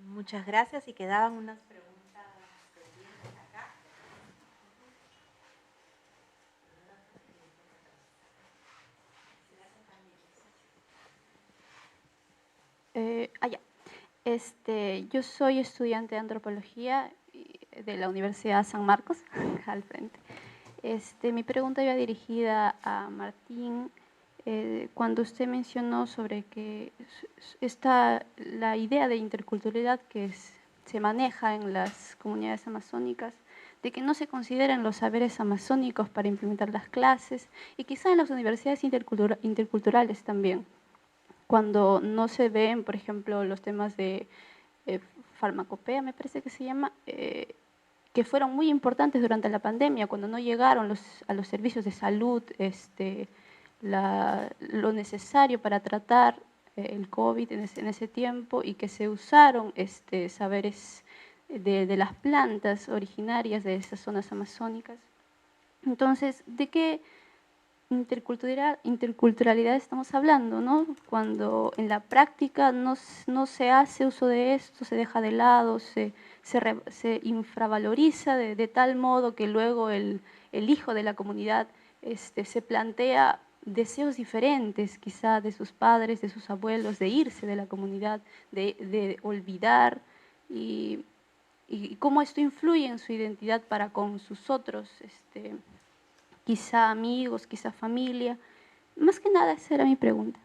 Muchas gracias y quedaban unas preguntas pendientes acá. Yo soy estudiante de antropología de la Universidad San Marcos, al frente. Mi pregunta iba dirigida a Martín. Cuando usted mencionó sobre que la idea de interculturalidad que se maneja en las comunidades amazónicas, de que no se consideran los saberes amazónicos para implementar las clases, y quizá en las universidades interculturales también, cuando no se ven, por ejemplo, los temas de farmacopea, me parece que se llama, que fueron muy importantes durante la pandemia, cuando no llegaron a los servicios de salud lo necesario para tratar el COVID en ese tiempo, y que se usaron saberes de las plantas originarias de esas zonas amazónicas. Entonces, ¿de qué interculturalidad estamos hablando, ¿no? Cuando en la práctica no se hace uso de esto, se deja de lado, se infravaloriza de tal modo que luego el hijo de la comunidad se plantea deseos diferentes, quizá de sus padres, de sus abuelos, de irse de la comunidad, de olvidar, y cómo esto influye en su identidad para con sus otros, quizá amigos, quizá familia. Más que nada, esa era mi pregunta.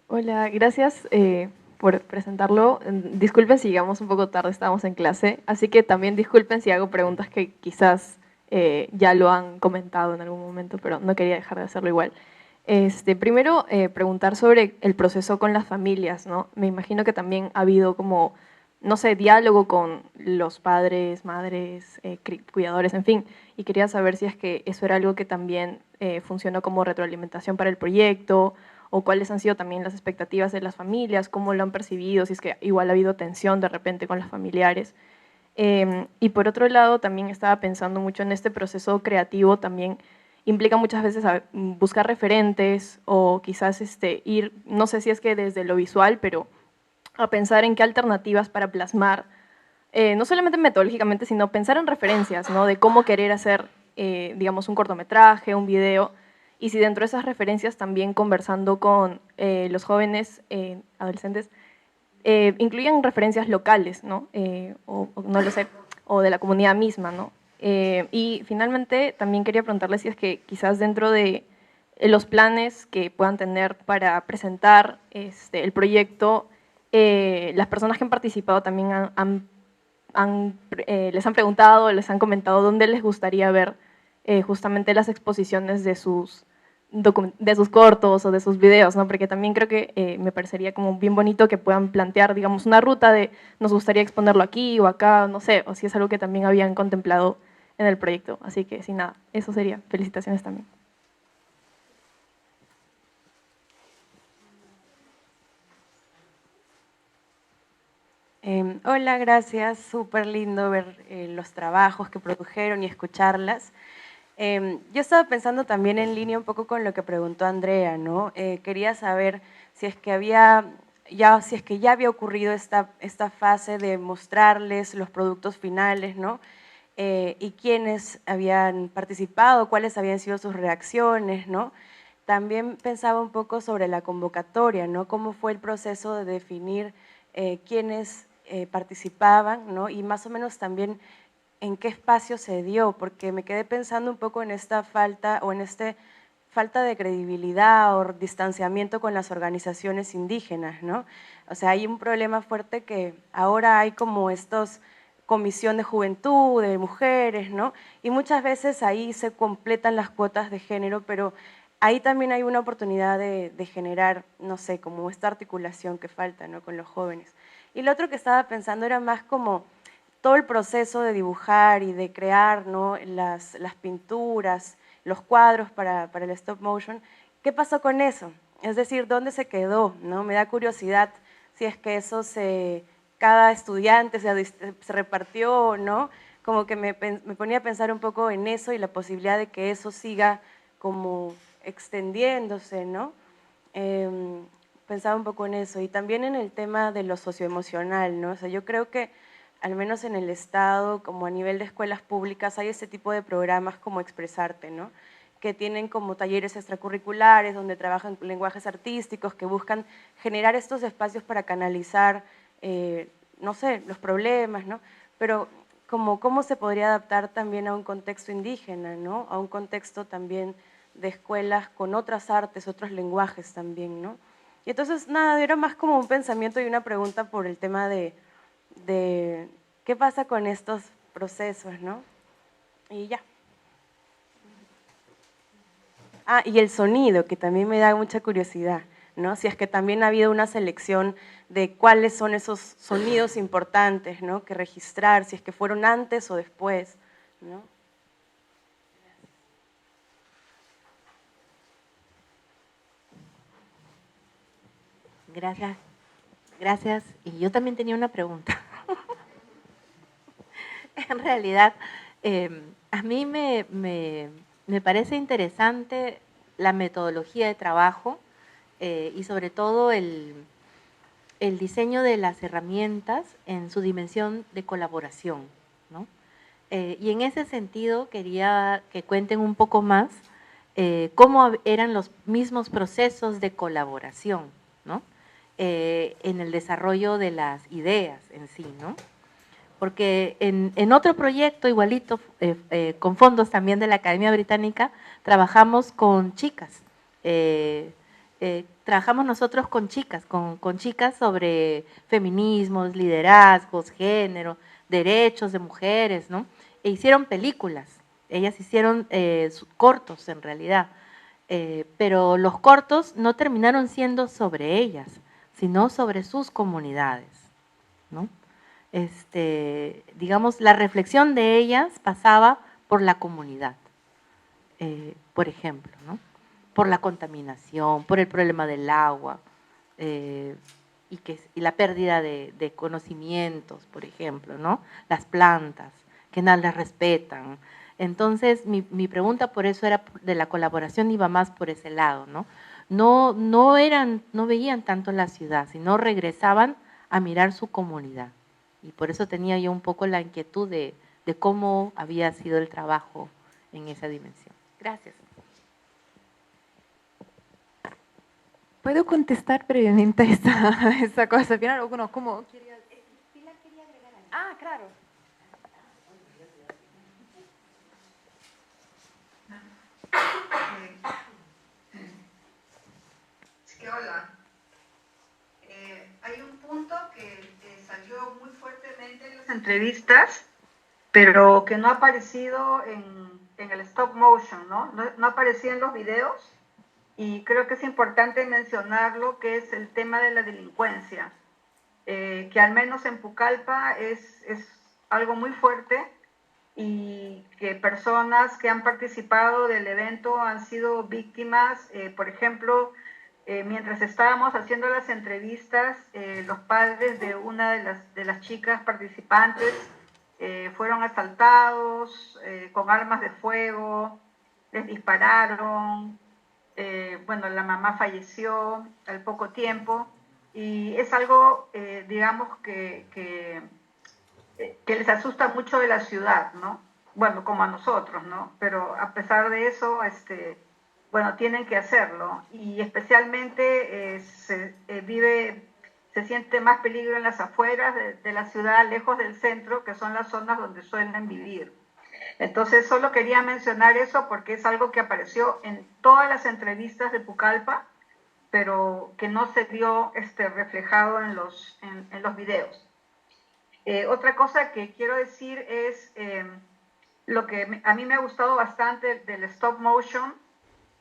Hola, gracias por presentarlo. Disculpen si llegamos un poco tarde, estábamos en clase, así que también disculpen si hago preguntas que quizás ya lo han comentado en algún momento, pero no quería dejar de hacerlo igual. Primero, preguntar sobre el proceso con las familias, ¿no? Me imagino que también ha habido como, no sé, diálogo con los padres, madres, cuidadores, en fin, y quería saber si es que eso era algo que también funcionó como retroalimentación para el proyecto, o cuáles han sido también las expectativas de las familias, cómo lo han percibido, si es que igual ha habido tensión de repente con los familiares. Y por otro lado, también estaba pensando mucho en este proceso creativo, también implica muchas veces buscar referentes o quizás ir, no sé si es que desde lo visual, pero a pensar en qué alternativas para plasmar, no solamente metodológicamente, sino pensar en referencias, ¿no? De cómo querer hacer, digamos, un cortometraje, un video, y si dentro de esas referencias también conversando con los jóvenes, adolescentes, incluyen referencias locales, ¿no? O no lo sé, o de la comunidad misma, ¿no? Y finalmente también quería preguntarles si es que quizás dentro de los planes que puedan tener para presentar el proyecto, las personas que han participado también les han preguntado, les han comentado dónde les gustaría ver justamente las exposiciones de sus cortos o de sus videos, ¿no? Porque también creo que me parecería como bien bonito que puedan plantear, digamos, una ruta de nos gustaría exponerlo aquí o acá, no sé, o si es algo que también habían contemplado en el proyecto. Así que, sin nada, eso sería. Felicitaciones también. Hola, gracias. Súper lindo ver los trabajos que produjeron y escucharlas. Yo estaba pensando también en línea un poco con lo que preguntó Andrea, ¿no? Quería saber si es que ya había ocurrido esta fase de mostrarles los productos finales, ¿no? Y quiénes habían participado, cuáles habían sido sus reacciones, ¿no? También pensaba un poco sobre la convocatoria, ¿no? Cómo fue el proceso de definir quiénes participaban, ¿no? Y más o menos también en qué espacio se dio, porque me quedé pensando un poco en esta falta de credibilidad o distanciamiento con las organizaciones indígenas, ¿no? O sea, hay un problema fuerte que ahora hay como comisión de juventud, de mujeres, ¿no? Y muchas veces ahí se completan las cuotas de género, pero ahí también hay una oportunidad de generar, no sé, como esta articulación que falta, ¿no? Con los jóvenes. Y lo otro que estaba pensando era más como todo el proceso de dibujar y de crear, ¿no?, las pinturas, los cuadros para el stop motion, ¿qué pasó con eso? Es decir, ¿dónde se quedó? ¿No? Me da curiosidad si es que eso cada estudiante se repartió, ¿no? Como que me ponía a pensar un poco en eso y la posibilidad de que eso siga como extendiéndose, ¿no? Pensaba un poco en eso y también en el tema de lo socioemocional, ¿no? O sea, yo creo que al menos en el Estado, como a nivel de escuelas públicas, hay este tipo de programas como Expresarte, ¿no?, que tienen como talleres extracurriculares, donde trabajan lenguajes artísticos, que buscan generar estos espacios para canalizar, no sé, los problemas, ¿no? Pero cómo se podría adaptar también a un contexto indígena, ¿no?, a un contexto también de escuelas con otras artes, otros lenguajes también, ¿no? Y entonces, nada, era más como un pensamiento y una pregunta por el tema de qué pasa con estos procesos, ¿no? Y ya. Ah, y el sonido, que también me da mucha curiosidad, ¿no? Si es que también ha habido una selección de cuáles son esos sonidos importantes, ¿no?, que registrar, si es que fueron antes o después, ¿no? Gracias, gracias. Y yo también tenía una pregunta. En realidad, a mí me parece interesante la metodología de trabajo y sobre todo el diseño de las herramientas en su dimensión de colaboración, ¿no? Y en ese sentido quería que cuenten un poco más cómo eran los mismos procesos de colaboración, ¿no?, en el desarrollo de las ideas en sí, ¿no? Porque en otro proyecto igualito, con fondos también de la Academia Británica, trabajamos con chicas. Trabajamos nosotros con chicas sobre feminismos, liderazgos, género, derechos de mujeres, ¿no? E hicieron películas, ellas hicieron cortos en realidad, pero los cortos no terminaron siendo sobre ellas, sino sobre sus comunidades, ¿no? Digamos, la reflexión de ellas pasaba por la comunidad, por ejemplo, ¿no?, por la contaminación, por el problema del agua y la pérdida de conocimientos, por ejemplo, ¿no?, las plantas, que nada las respetan. Entonces, mi pregunta por eso era de la colaboración, iba más por ese lado, ¿no? No veían tanto la ciudad, sino regresaban a mirar su comunidad. Y por eso tenía yo un poco la inquietud de cómo había sido el trabajo en esa dimensión. Gracias. ¿Puedo contestar brevemente esa cosa? Al final, ¿cómo quería? Ah, claro. Hola. Hay un punto que salió muy fuertemente en las entrevistas, pero que no ha aparecido en el stop motion, ¿no? No aparecía en los videos, y creo que es importante mencionarlo, que es el tema de la delincuencia, que al menos en Pucallpa es algo muy fuerte, y que personas que han participado del evento han sido víctimas. Por ejemplo, mientras estábamos haciendo las entrevistas, los padres de una de las chicas participantes fueron asaltados con armas de fuego, les dispararon, bueno, la mamá falleció al poco tiempo, y es algo, digamos, que les asusta mucho de la ciudad, ¿no? Bueno, como a nosotros, ¿no? Pero a pesar de eso, bueno, tienen que hacerlo, y especialmente se siente más peligro en las afueras de la ciudad, lejos del centro, que son las zonas donde suelen vivir. Entonces, solo quería mencionar eso porque es algo que apareció en todas las entrevistas de Pucallpa, pero que no se vio reflejado en los videos. Otra cosa que quiero decir es lo que a mí me ha gustado bastante del stop motion,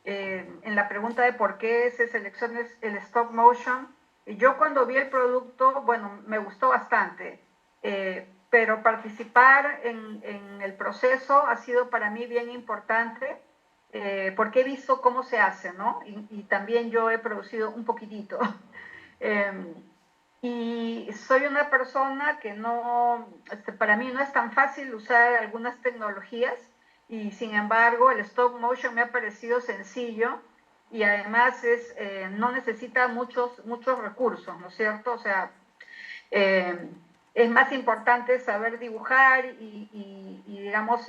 en la pregunta de por qué se selecciona el stop motion. Yo cuando vi el producto, bueno, me gustó bastante, pero participar en el proceso ha sido para mí bien importante, porque he visto cómo se hace, ¿no? Y también yo he producido un poquitito. Y soy una persona que no, para mí no es tan fácil usar algunas tecnologías, y sin embargo el stop motion me ha parecido sencillo, y además no necesita muchos recursos, ¿no es cierto? O sea, es más importante saber dibujar y digamos,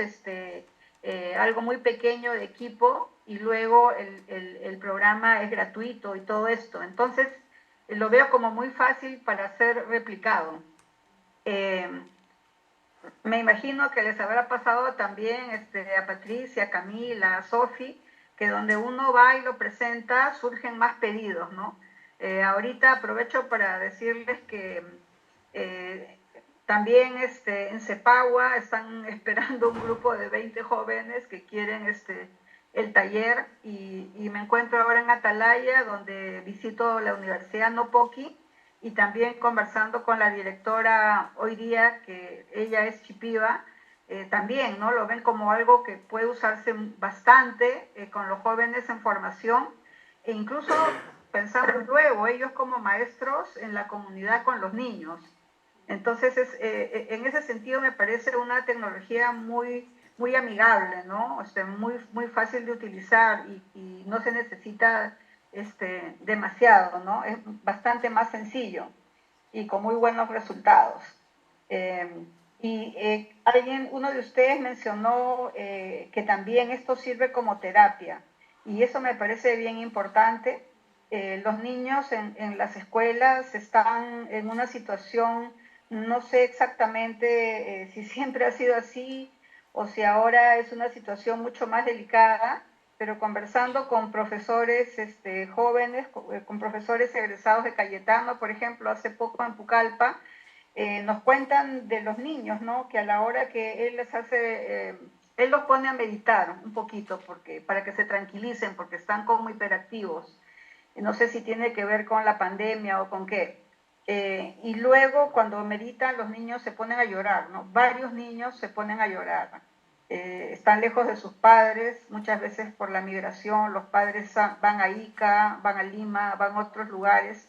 algo muy pequeño de equipo, y luego el programa es gratuito y todo esto. Entonces, lo veo como muy fácil para ser replicado. Me imagino que les habrá pasado también a Patricia, a Camila, a Sofi, que donde uno va y lo presenta surgen más pedidos, ¿no? Ahorita aprovecho para decirles que también en Cepagua están esperando un grupo de 20 jóvenes que quieren el taller, y me encuentro ahora en Atalaya, donde visito la Universidad Nopoki, y también conversando con la directora hoy día, que ella es chipiva, también, ¿no? Lo ven como algo que puede usarse bastante con los jóvenes en formación, e incluso pensando luego ellos como maestros en la comunidad con los niños. Entonces, en ese sentido me parece una tecnología muy amigable, ¿no? Muy fácil de utilizar, y no se necesita demasiado, ¿no? Es bastante más sencillo y con muy buenos resultados. Uno de ustedes mencionó que también esto sirve como terapia, y eso me parece bien importante. Los niños en las escuelas están en una situación, no sé exactamente si siempre ha sido así o si ahora es una situación mucho más delicada, pero conversando con profesores jóvenes, con profesores egresados de Cayetano, por ejemplo, hace poco en Pucallpa, nos cuentan de los niños, ¿no? Que a la hora que él les hace, él los pone a meditar un poquito, para que se tranquilicen, porque están como hiperactivos. No sé si tiene que ver con la pandemia o con qué. Y luego cuando meditan, los niños se ponen a llorar, ¿no? Varios niños se ponen a llorar. Están lejos de sus padres, muchas veces por la migración, los padres van a Ica, van a Lima, van a otros lugares.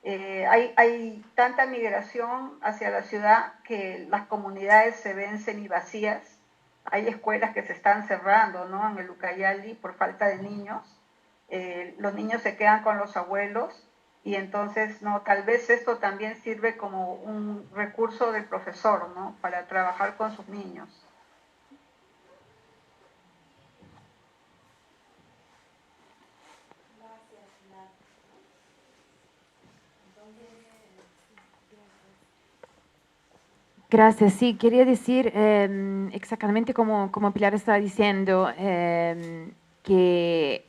Hay tanta migración hacia la ciudad que las comunidades se ven semivacías. Hay escuelas que se están cerrando, ¿no? En el Ucayali por falta de niños. Los niños se quedan con los abuelos, y entonces, no, tal vez esto también sirve como un recurso del profesor, ¿no? Para trabajar con sus niños. Gracias, sí, quería decir exactamente como Pilar estaba diciendo, que,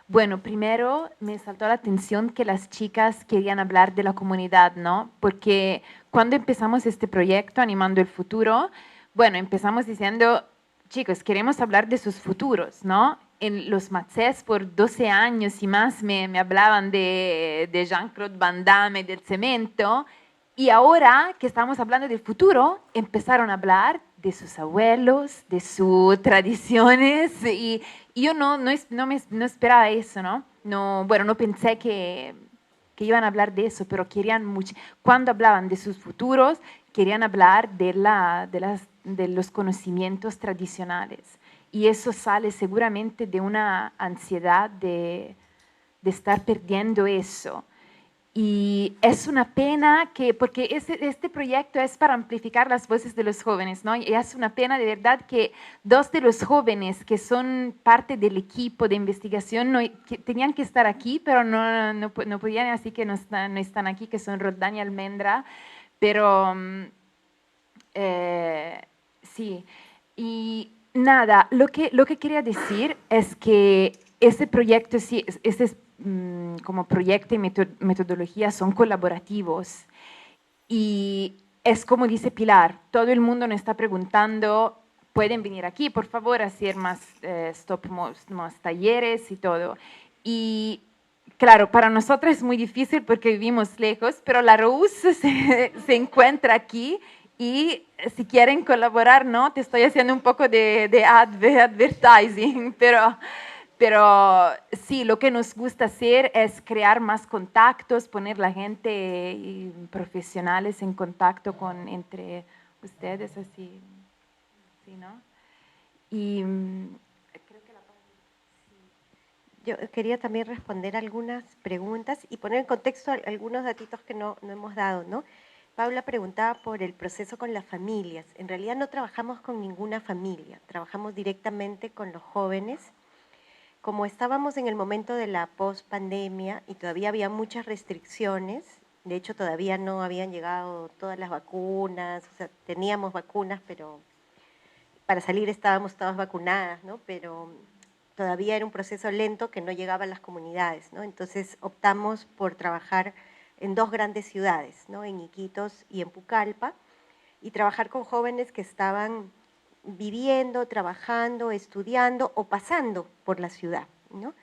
bueno, primero me saltó la atención que las chicas querían hablar de la comunidad, ¿no? Porque cuando empezamos este proyecto, Animando el Futuro, bueno, empezamos diciendo, chicos, queremos hablar de sus futuros, ¿no? En los Matzés por 12 años y más me hablaban de Jean-Claude Van Damme, del cemento. Y ahora que estamos hablando del futuro, empezaron a hablar de sus abuelos, de sus tradiciones, y yo no esperaba eso, ¿no? Bueno, no pensé que iban a hablar de eso, pero querían mucho. Cuando hablaban de sus futuros, querían hablar de los conocimientos tradicionales. Y eso sale seguramente de una ansiedad de estar perdiendo eso. Y es una pena porque este proyecto es para amplificar las voces de los jóvenes, ¿no? Y es una pena de verdad que dos de los jóvenes que son parte del equipo de investigación que tenían que estar aquí, pero no podían, así que no están aquí, que son Roldán y Almendra. Pero sí, y nada, lo que quería decir es que este proyecto, sí, como proyecto y metodología son colaborativos, y es como dice Pilar, todo el mundo nos está preguntando, pueden venir aquí, por favor, a hacer más más talleres y todo. Y claro, para nosotros es muy difícil porque vivimos lejos, pero la RUS se encuentra aquí, Y si quieren colaborar, ¿no? Te estoy haciendo un poco de advertising, pero sí, lo que nos gusta hacer es crear más contactos, poner la gente y profesionales en contacto entre ustedes, así, ¿sí, no? Y yo quería también responder algunas preguntas y poner en contexto algunos datitos que no hemos dado, ¿no? Paula preguntaba por el proceso con las familias. En realidad no trabajamos con ninguna familia, trabajamos directamente con los jóvenes. Como estábamos en el momento de la post-pandemia y todavía había muchas restricciones, de hecho todavía no habían llegado todas las vacunas, o sea, teníamos vacunas, pero para salir estábamos todas vacunadas, ¿no? Pero todavía era un proceso lento que no llegaba a las comunidades, ¿no? Entonces optamos por trabajar en 2 grandes ciudades, ¿no? En Iquitos y en Pucallpa, y trabajar con jóvenes que estaban viviendo, trabajando, estudiando o pasando por la ciudad, ¿no?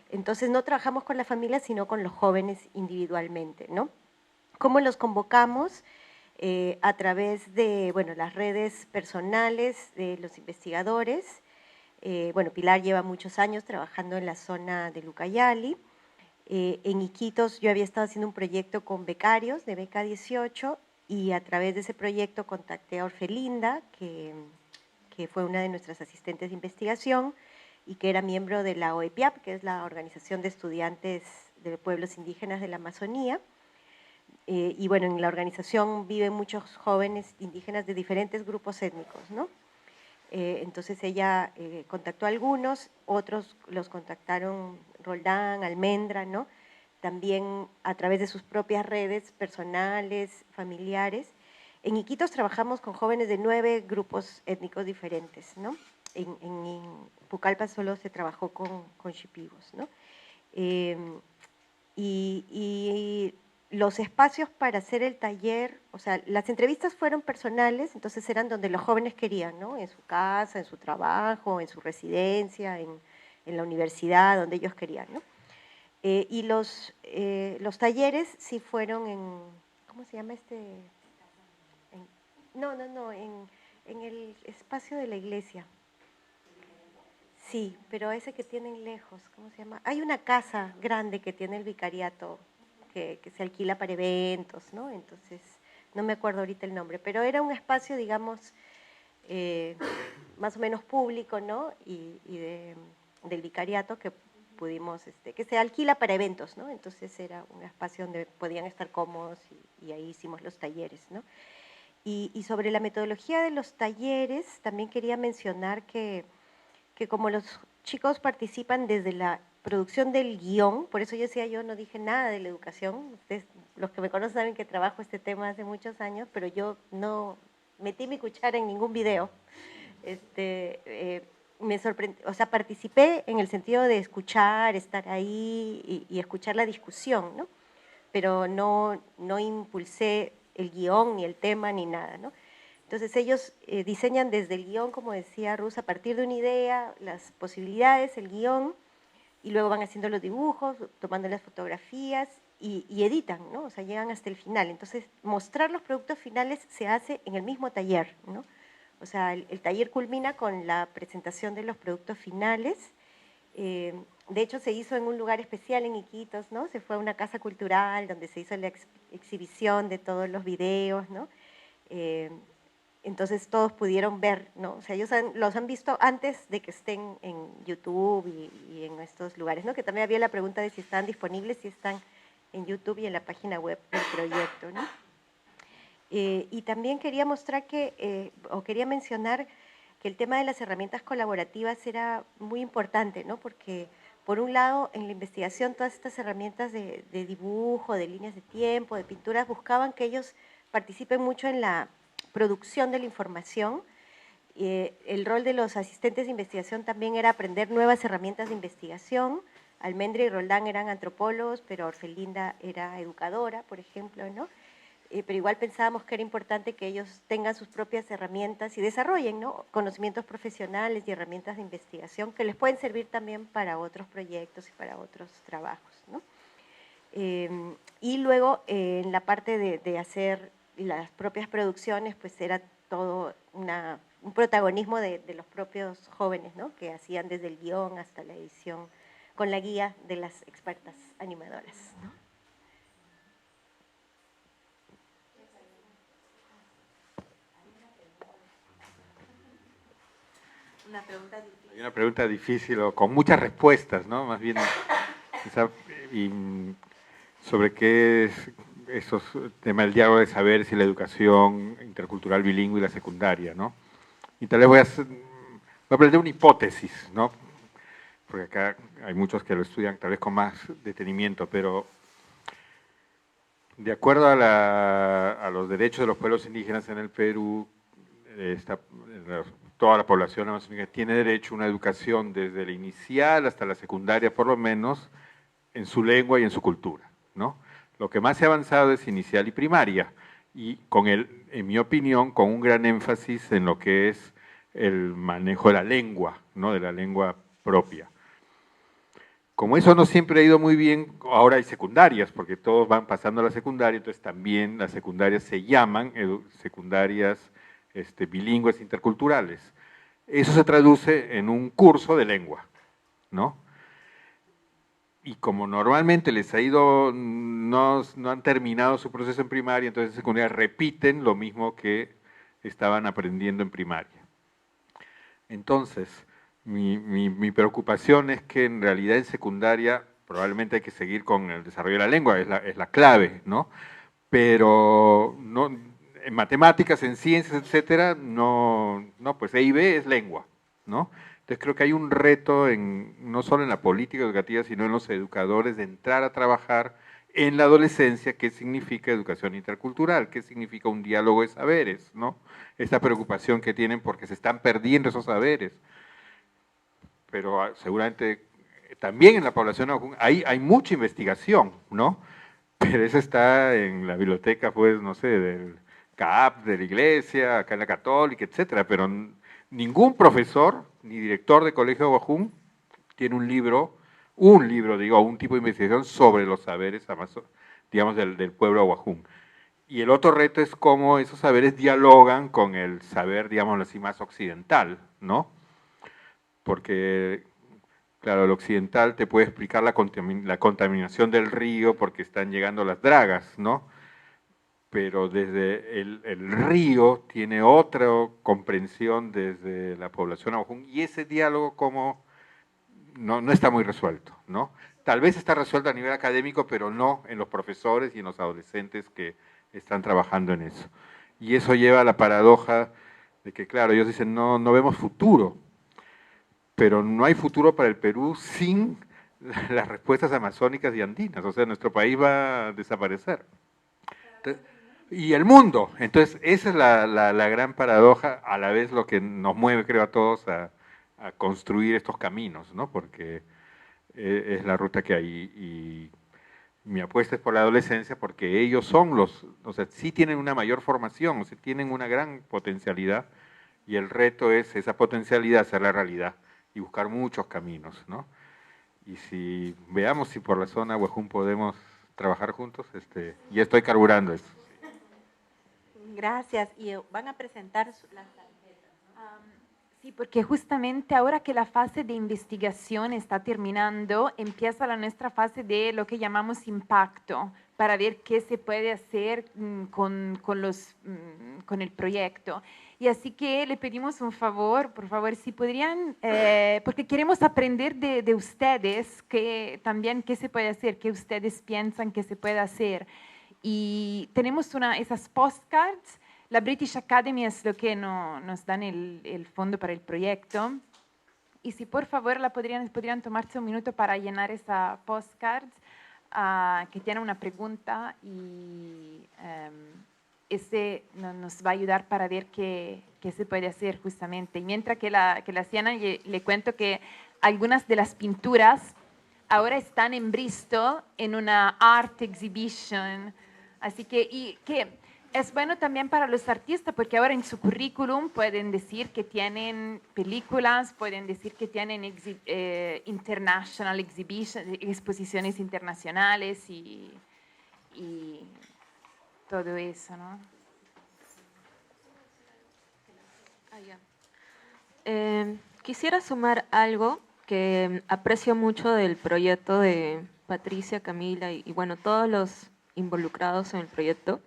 Entonces no trabajamos con la familia, sino con los jóvenes individualmente, ¿no? ¿Cómo los convocamos? A través de, bueno, las redes personales de los investigadores. Bueno, Pilar lleva muchos años trabajando en la zona de Lucayali. En Iquitos yo había estado haciendo un proyecto con becarios de Beca 18 y a través de ese proyecto contacté a Orfelinda, que fue una de nuestras asistentes de investigación y que era miembro de la OEPIAP, que es la Organización de Estudiantes de Pueblos Indígenas de la Amazonía. Y bueno, en la organización viven muchos jóvenes indígenas de diferentes grupos étnicos, ¿no? Entonces ella contactó a algunos, otros los contactaron Roldán, Almendra, ¿no? También a través de sus propias redes personales, familiares. En Iquitos trabajamos con jóvenes de 9 grupos étnicos diferentes, ¿no? En Pucallpa solo se trabajó con shipibos, ¿no? Y los espacios para hacer el taller, o sea, las entrevistas fueron personales, entonces eran donde los jóvenes querían, ¿no? En su casa, en su trabajo, en su residencia, en la universidad, donde ellos querían, ¿no? Y los talleres sí fueron en, ¿cómo se llama este? No, en el espacio de la iglesia. Sí, pero ese que tienen lejos, ¿cómo se llama? Hay una casa grande que tiene el vicariato que se alquila para eventos, ¿no? Entonces, no me acuerdo ahorita el nombre, pero era un espacio, digamos, más o menos público, ¿no? Y del vicariato que pudimos, que se alquila para eventos, ¿no? Entonces era un espacio donde podían estar cómodos y ahí hicimos los talleres, ¿no? Y sobre la metodología de los talleres, también quería mencionar que como los chicos participan desde la producción del guión, por eso yo decía, yo no dije nada de la educación, ustedes, los que me conocen saben que trabajo este tema hace muchos años, pero yo no metí mi cuchara en ningún video. Me sorprendió, o sea, participé en el sentido de escuchar, estar ahí y escuchar la discusión, ¿no? Pero no impulsé el guión, ni el tema, ni nada, ¿no? Entonces ellos diseñan desde el guión, como decía Ruz, a partir de una idea, las posibilidades, el guión, y luego van haciendo los dibujos, tomando las fotografías y editan, ¿no? O sea, llegan hasta el final. Entonces, mostrar los productos finales se hace en el mismo taller, ¿no? O sea, el taller culmina con la presentación de los productos finales. De hecho, se hizo en un lugar especial en Iquitos, ¿no? Se fue a una casa cultural donde se hizo la exhibición de todos los videos, ¿no? Entonces todos pudieron ver, ¿no? O sea, ellos los han visto antes de que estén en YouTube y en estos lugares, ¿no? Que también había la pregunta de si están disponibles, si están en YouTube y en la página web del proyecto, ¿no? Y también quería mostrar o quería mencionar que el tema de las herramientas colaborativas era muy importante, ¿no? Porque por un lado, en la investigación, todas estas herramientas de dibujo, de líneas de tiempo, de pinturas, buscaban que ellos participen mucho en la producción de la información. El rol de los asistentes de investigación también era aprender nuevas herramientas de investigación. Almendra y Roldán eran antropólogos, pero Orfelinda era educadora, por ejemplo, ¿no? Pero igual pensábamos que era importante que ellos tengan sus propias herramientas y desarrollen, ¿no? Conocimientos profesionales y herramientas de investigación que les pueden servir también para otros proyectos y para otros trabajos, ¿no? Y luego en la parte de hacer las propias producciones, pues era todo un protagonismo de los propios jóvenes, ¿no? Que hacían desde el guión hasta la edición, con la guía de las expertas animadoras, ¿no? Una pregunta difícil. Hay una pregunta difícil o con muchas respuestas, ¿no? Más bien, sobre qué es esos temas del diálogo de saberes y la educación intercultural bilingüe y la secundaria, ¿no? Y tal vez voy a plantear una hipótesis, ¿no? Porque acá hay muchos que lo estudian tal vez con más detenimiento, pero de acuerdo a los derechos de los pueblos indígenas en el Perú, toda la población amazónica tiene derecho a una educación desde la inicial hasta la secundaria, por lo menos, en su lengua y en su cultura, ¿no? Lo que más se ha avanzado es inicial y primaria, y en mi opinión, con un gran énfasis en lo que es el manejo de la lengua, ¿no? De la lengua propia. Como eso no siempre ha ido muy bien, ahora hay secundarias, porque todos van pasando a la secundaria, entonces también las secundarias se llaman secundarias bilingües interculturales. Eso se traduce en un curso de lengua, ¿no? Y como normalmente les ha ido, no han terminado su proceso en primaria, entonces en secundaria repiten lo mismo que estaban aprendiendo en primaria. Entonces, mi preocupación es que en realidad en secundaria probablemente hay que seguir con el desarrollo de la lengua, es la clave, ¿no? Pero no, en matemáticas, en ciencias, etcétera, no, pues EIB es lengua, ¿no? Entonces creo que hay un reto no solo en la política educativa, sino en los educadores de entrar a trabajar en la adolescencia qué significa educación intercultural, qué significa un diálogo de saberes, ¿no? Esta preocupación que tienen porque se están perdiendo esos saberes. Pero seguramente también en la población hay mucha investigación, ¿no? Pero eso está en la biblioteca, pues, no sé, del CAP, de la iglesia, acá en la católica, etcétera, pero ningún profesor ni director de colegio de Huajún tiene un libro, un tipo de investigación sobre los saberes, digamos, del pueblo Huajún. Y el otro reto es cómo esos saberes dialogan con el saber, digamos así, más occidental, ¿no? Porque, claro, el occidental te puede explicar la contaminación del río porque están llegando las dragas, ¿no? Pero desde el río tiene otra comprensión desde la población Huajún, y ese diálogo como no está muy resuelto, ¿no? Tal vez está resuelto a nivel académico, pero no en los profesores y en los adolescentes que están trabajando en eso. Y eso lleva a la paradoja de que, claro, ellos dicen, no vemos futuro, pero no hay futuro para el Perú sin las respuestas amazónicas y andinas, o sea, nuestro país va a desaparecer. Entonces, y el mundo. Entonces, esa es la gran paradoja, a la vez lo que nos mueve, creo, a todos a construir estos caminos, ¿no? Porque es la ruta que hay. Y mi apuesta es por la adolescencia, porque ellos son o sea, sí tienen una mayor formación, o sea, tienen una gran potencialidad, y el reto es esa potencialidad hacerla realidad y buscar muchos caminos, ¿no? Y si veamos si por la zona Huajún podemos trabajar juntos, ya estoy carburando esto. Gracias. Y van a presentar las tarjetas, ¿no? Sí, porque justamente ahora que la fase de investigación está terminando, empieza nuestra fase de lo que llamamos impacto, para ver qué se puede hacer con el proyecto. Y así que le pedimos un favor, por favor, si podrían, porque queremos aprender de ustedes también qué se puede hacer, qué ustedes piensan que se puede hacer. Y tenemos esas postcards. La British Academy es lo que nos dan el fondo para el proyecto. Y si por favor podrían tomarse un minuto para llenar esa postcard que tiene una pregunta, y ese nos va a ayudar para ver qué se puede hacer justamente. Y mientras que la llenan, le cuento que algunas de las pinturas ahora están en Bristol en una art exhibition. Así que es bueno también para los artistas, porque ahora en su currículum pueden decir que tienen películas, pueden decir que tienen international exhibition, exposiciones internacionales y todo eso, ¿no? Quisiera sumar algo que aprecio mucho del proyecto de Patricia, Camila y bueno, todos los involucrados en el proyecto.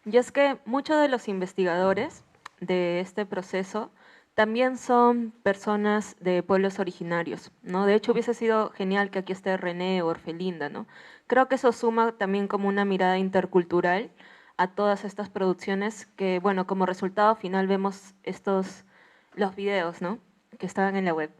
Y es que muchos de los investigadores de este proceso también son personas de pueblos originarios, ¿no? De hecho, hubiese sido genial que aquí esté René o Orfelinda, ¿no? Creo que eso suma también como una mirada intercultural a todas estas producciones que, bueno, como resultado final vemos los videos, ¿no? Que estaban en la web.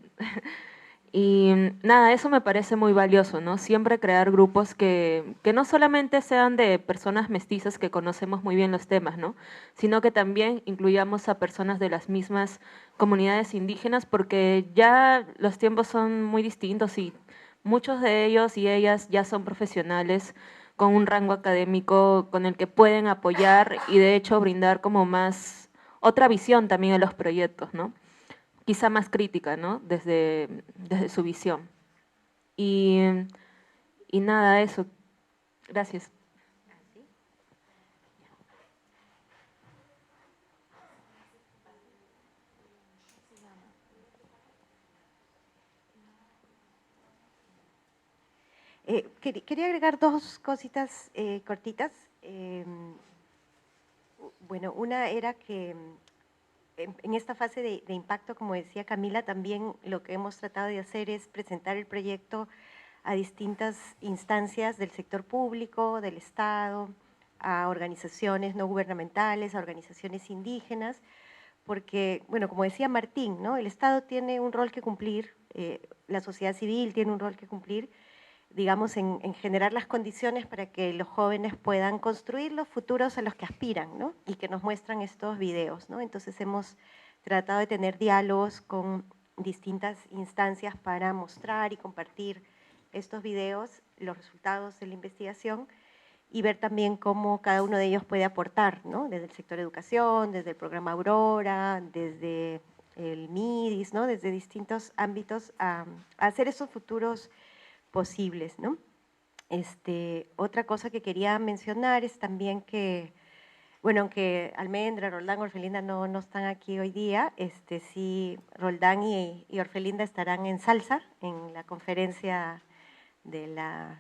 Y nada, eso me parece muy valioso, ¿no? Siempre crear grupos que no solamente sean de personas mestizas que conocemos muy bien los temas, ¿no? Sino que también incluyamos a personas de las mismas comunidades indígenas, porque ya los tiempos son muy distintos y muchos de ellos y ellas ya son profesionales con un rango académico con el que pueden apoyar y de hecho brindar como más otra visión también a los proyectos, ¿no? Quizá más crítica, ¿no? Desde su visión. Y nada, eso. Gracias. Quería agregar dos cositas cortitas. Bueno, una era que en esta fase de impacto, como decía Camila, también lo que hemos tratado de hacer es presentar el proyecto a distintas instancias del sector público, del Estado, a organizaciones no gubernamentales, a organizaciones indígenas, porque, bueno, como decía Martín, ¿no? El Estado tiene un rol que cumplir, la sociedad civil tiene un rol que cumplir, digamos, en generar las condiciones para que los jóvenes puedan construir los futuros a los que aspiran, ¿no? Y que nos muestran estos videos, ¿no? Entonces hemos tratado de tener diálogos con distintas instancias para mostrar y compartir estos videos, los resultados de la investigación y ver también cómo cada uno de ellos puede aportar, ¿no? Desde el sector educación, desde el programa Aurora, desde el MIDIS, ¿no? Desde distintos ámbitos a hacer esos futuros posibles, ¿no? Otra cosa que quería mencionar es también que, bueno, aunque Almendra, Roldán, Orfelinda no están aquí hoy día, sí, Roldán y Orfelinda estarán en Salsa, en la conferencia de la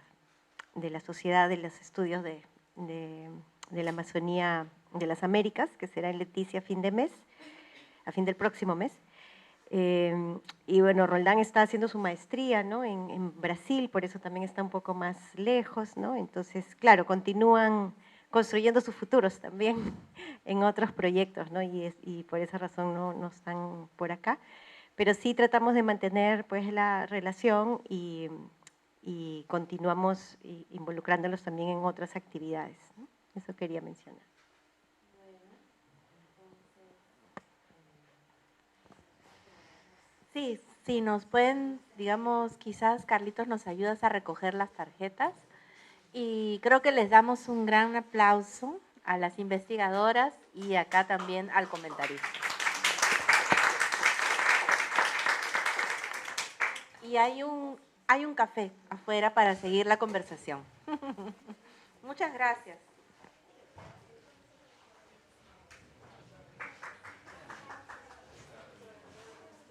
Sociedad de los Estudios de la Amazonía de las Américas, que será en Leticia a fin del próximo mes. Y bueno, Roldán está haciendo su maestría, ¿no? en Brasil, por eso también está un poco más lejos, ¿no? Entonces, claro, continúan construyendo sus futuros también en otros proyectos, ¿no? Y por esa razón no están por acá. Pero sí tratamos de mantener pues la relación y continuamos involucrándolos también en otras actividades, ¿no? Eso quería mencionar. Sí, nos pueden, digamos, quizás Carlitos nos ayudas a recoger las tarjetas y creo que les damos un gran aplauso a las investigadoras y acá también al comentarista. Y hay un café afuera para seguir la conversación. Muchas gracias.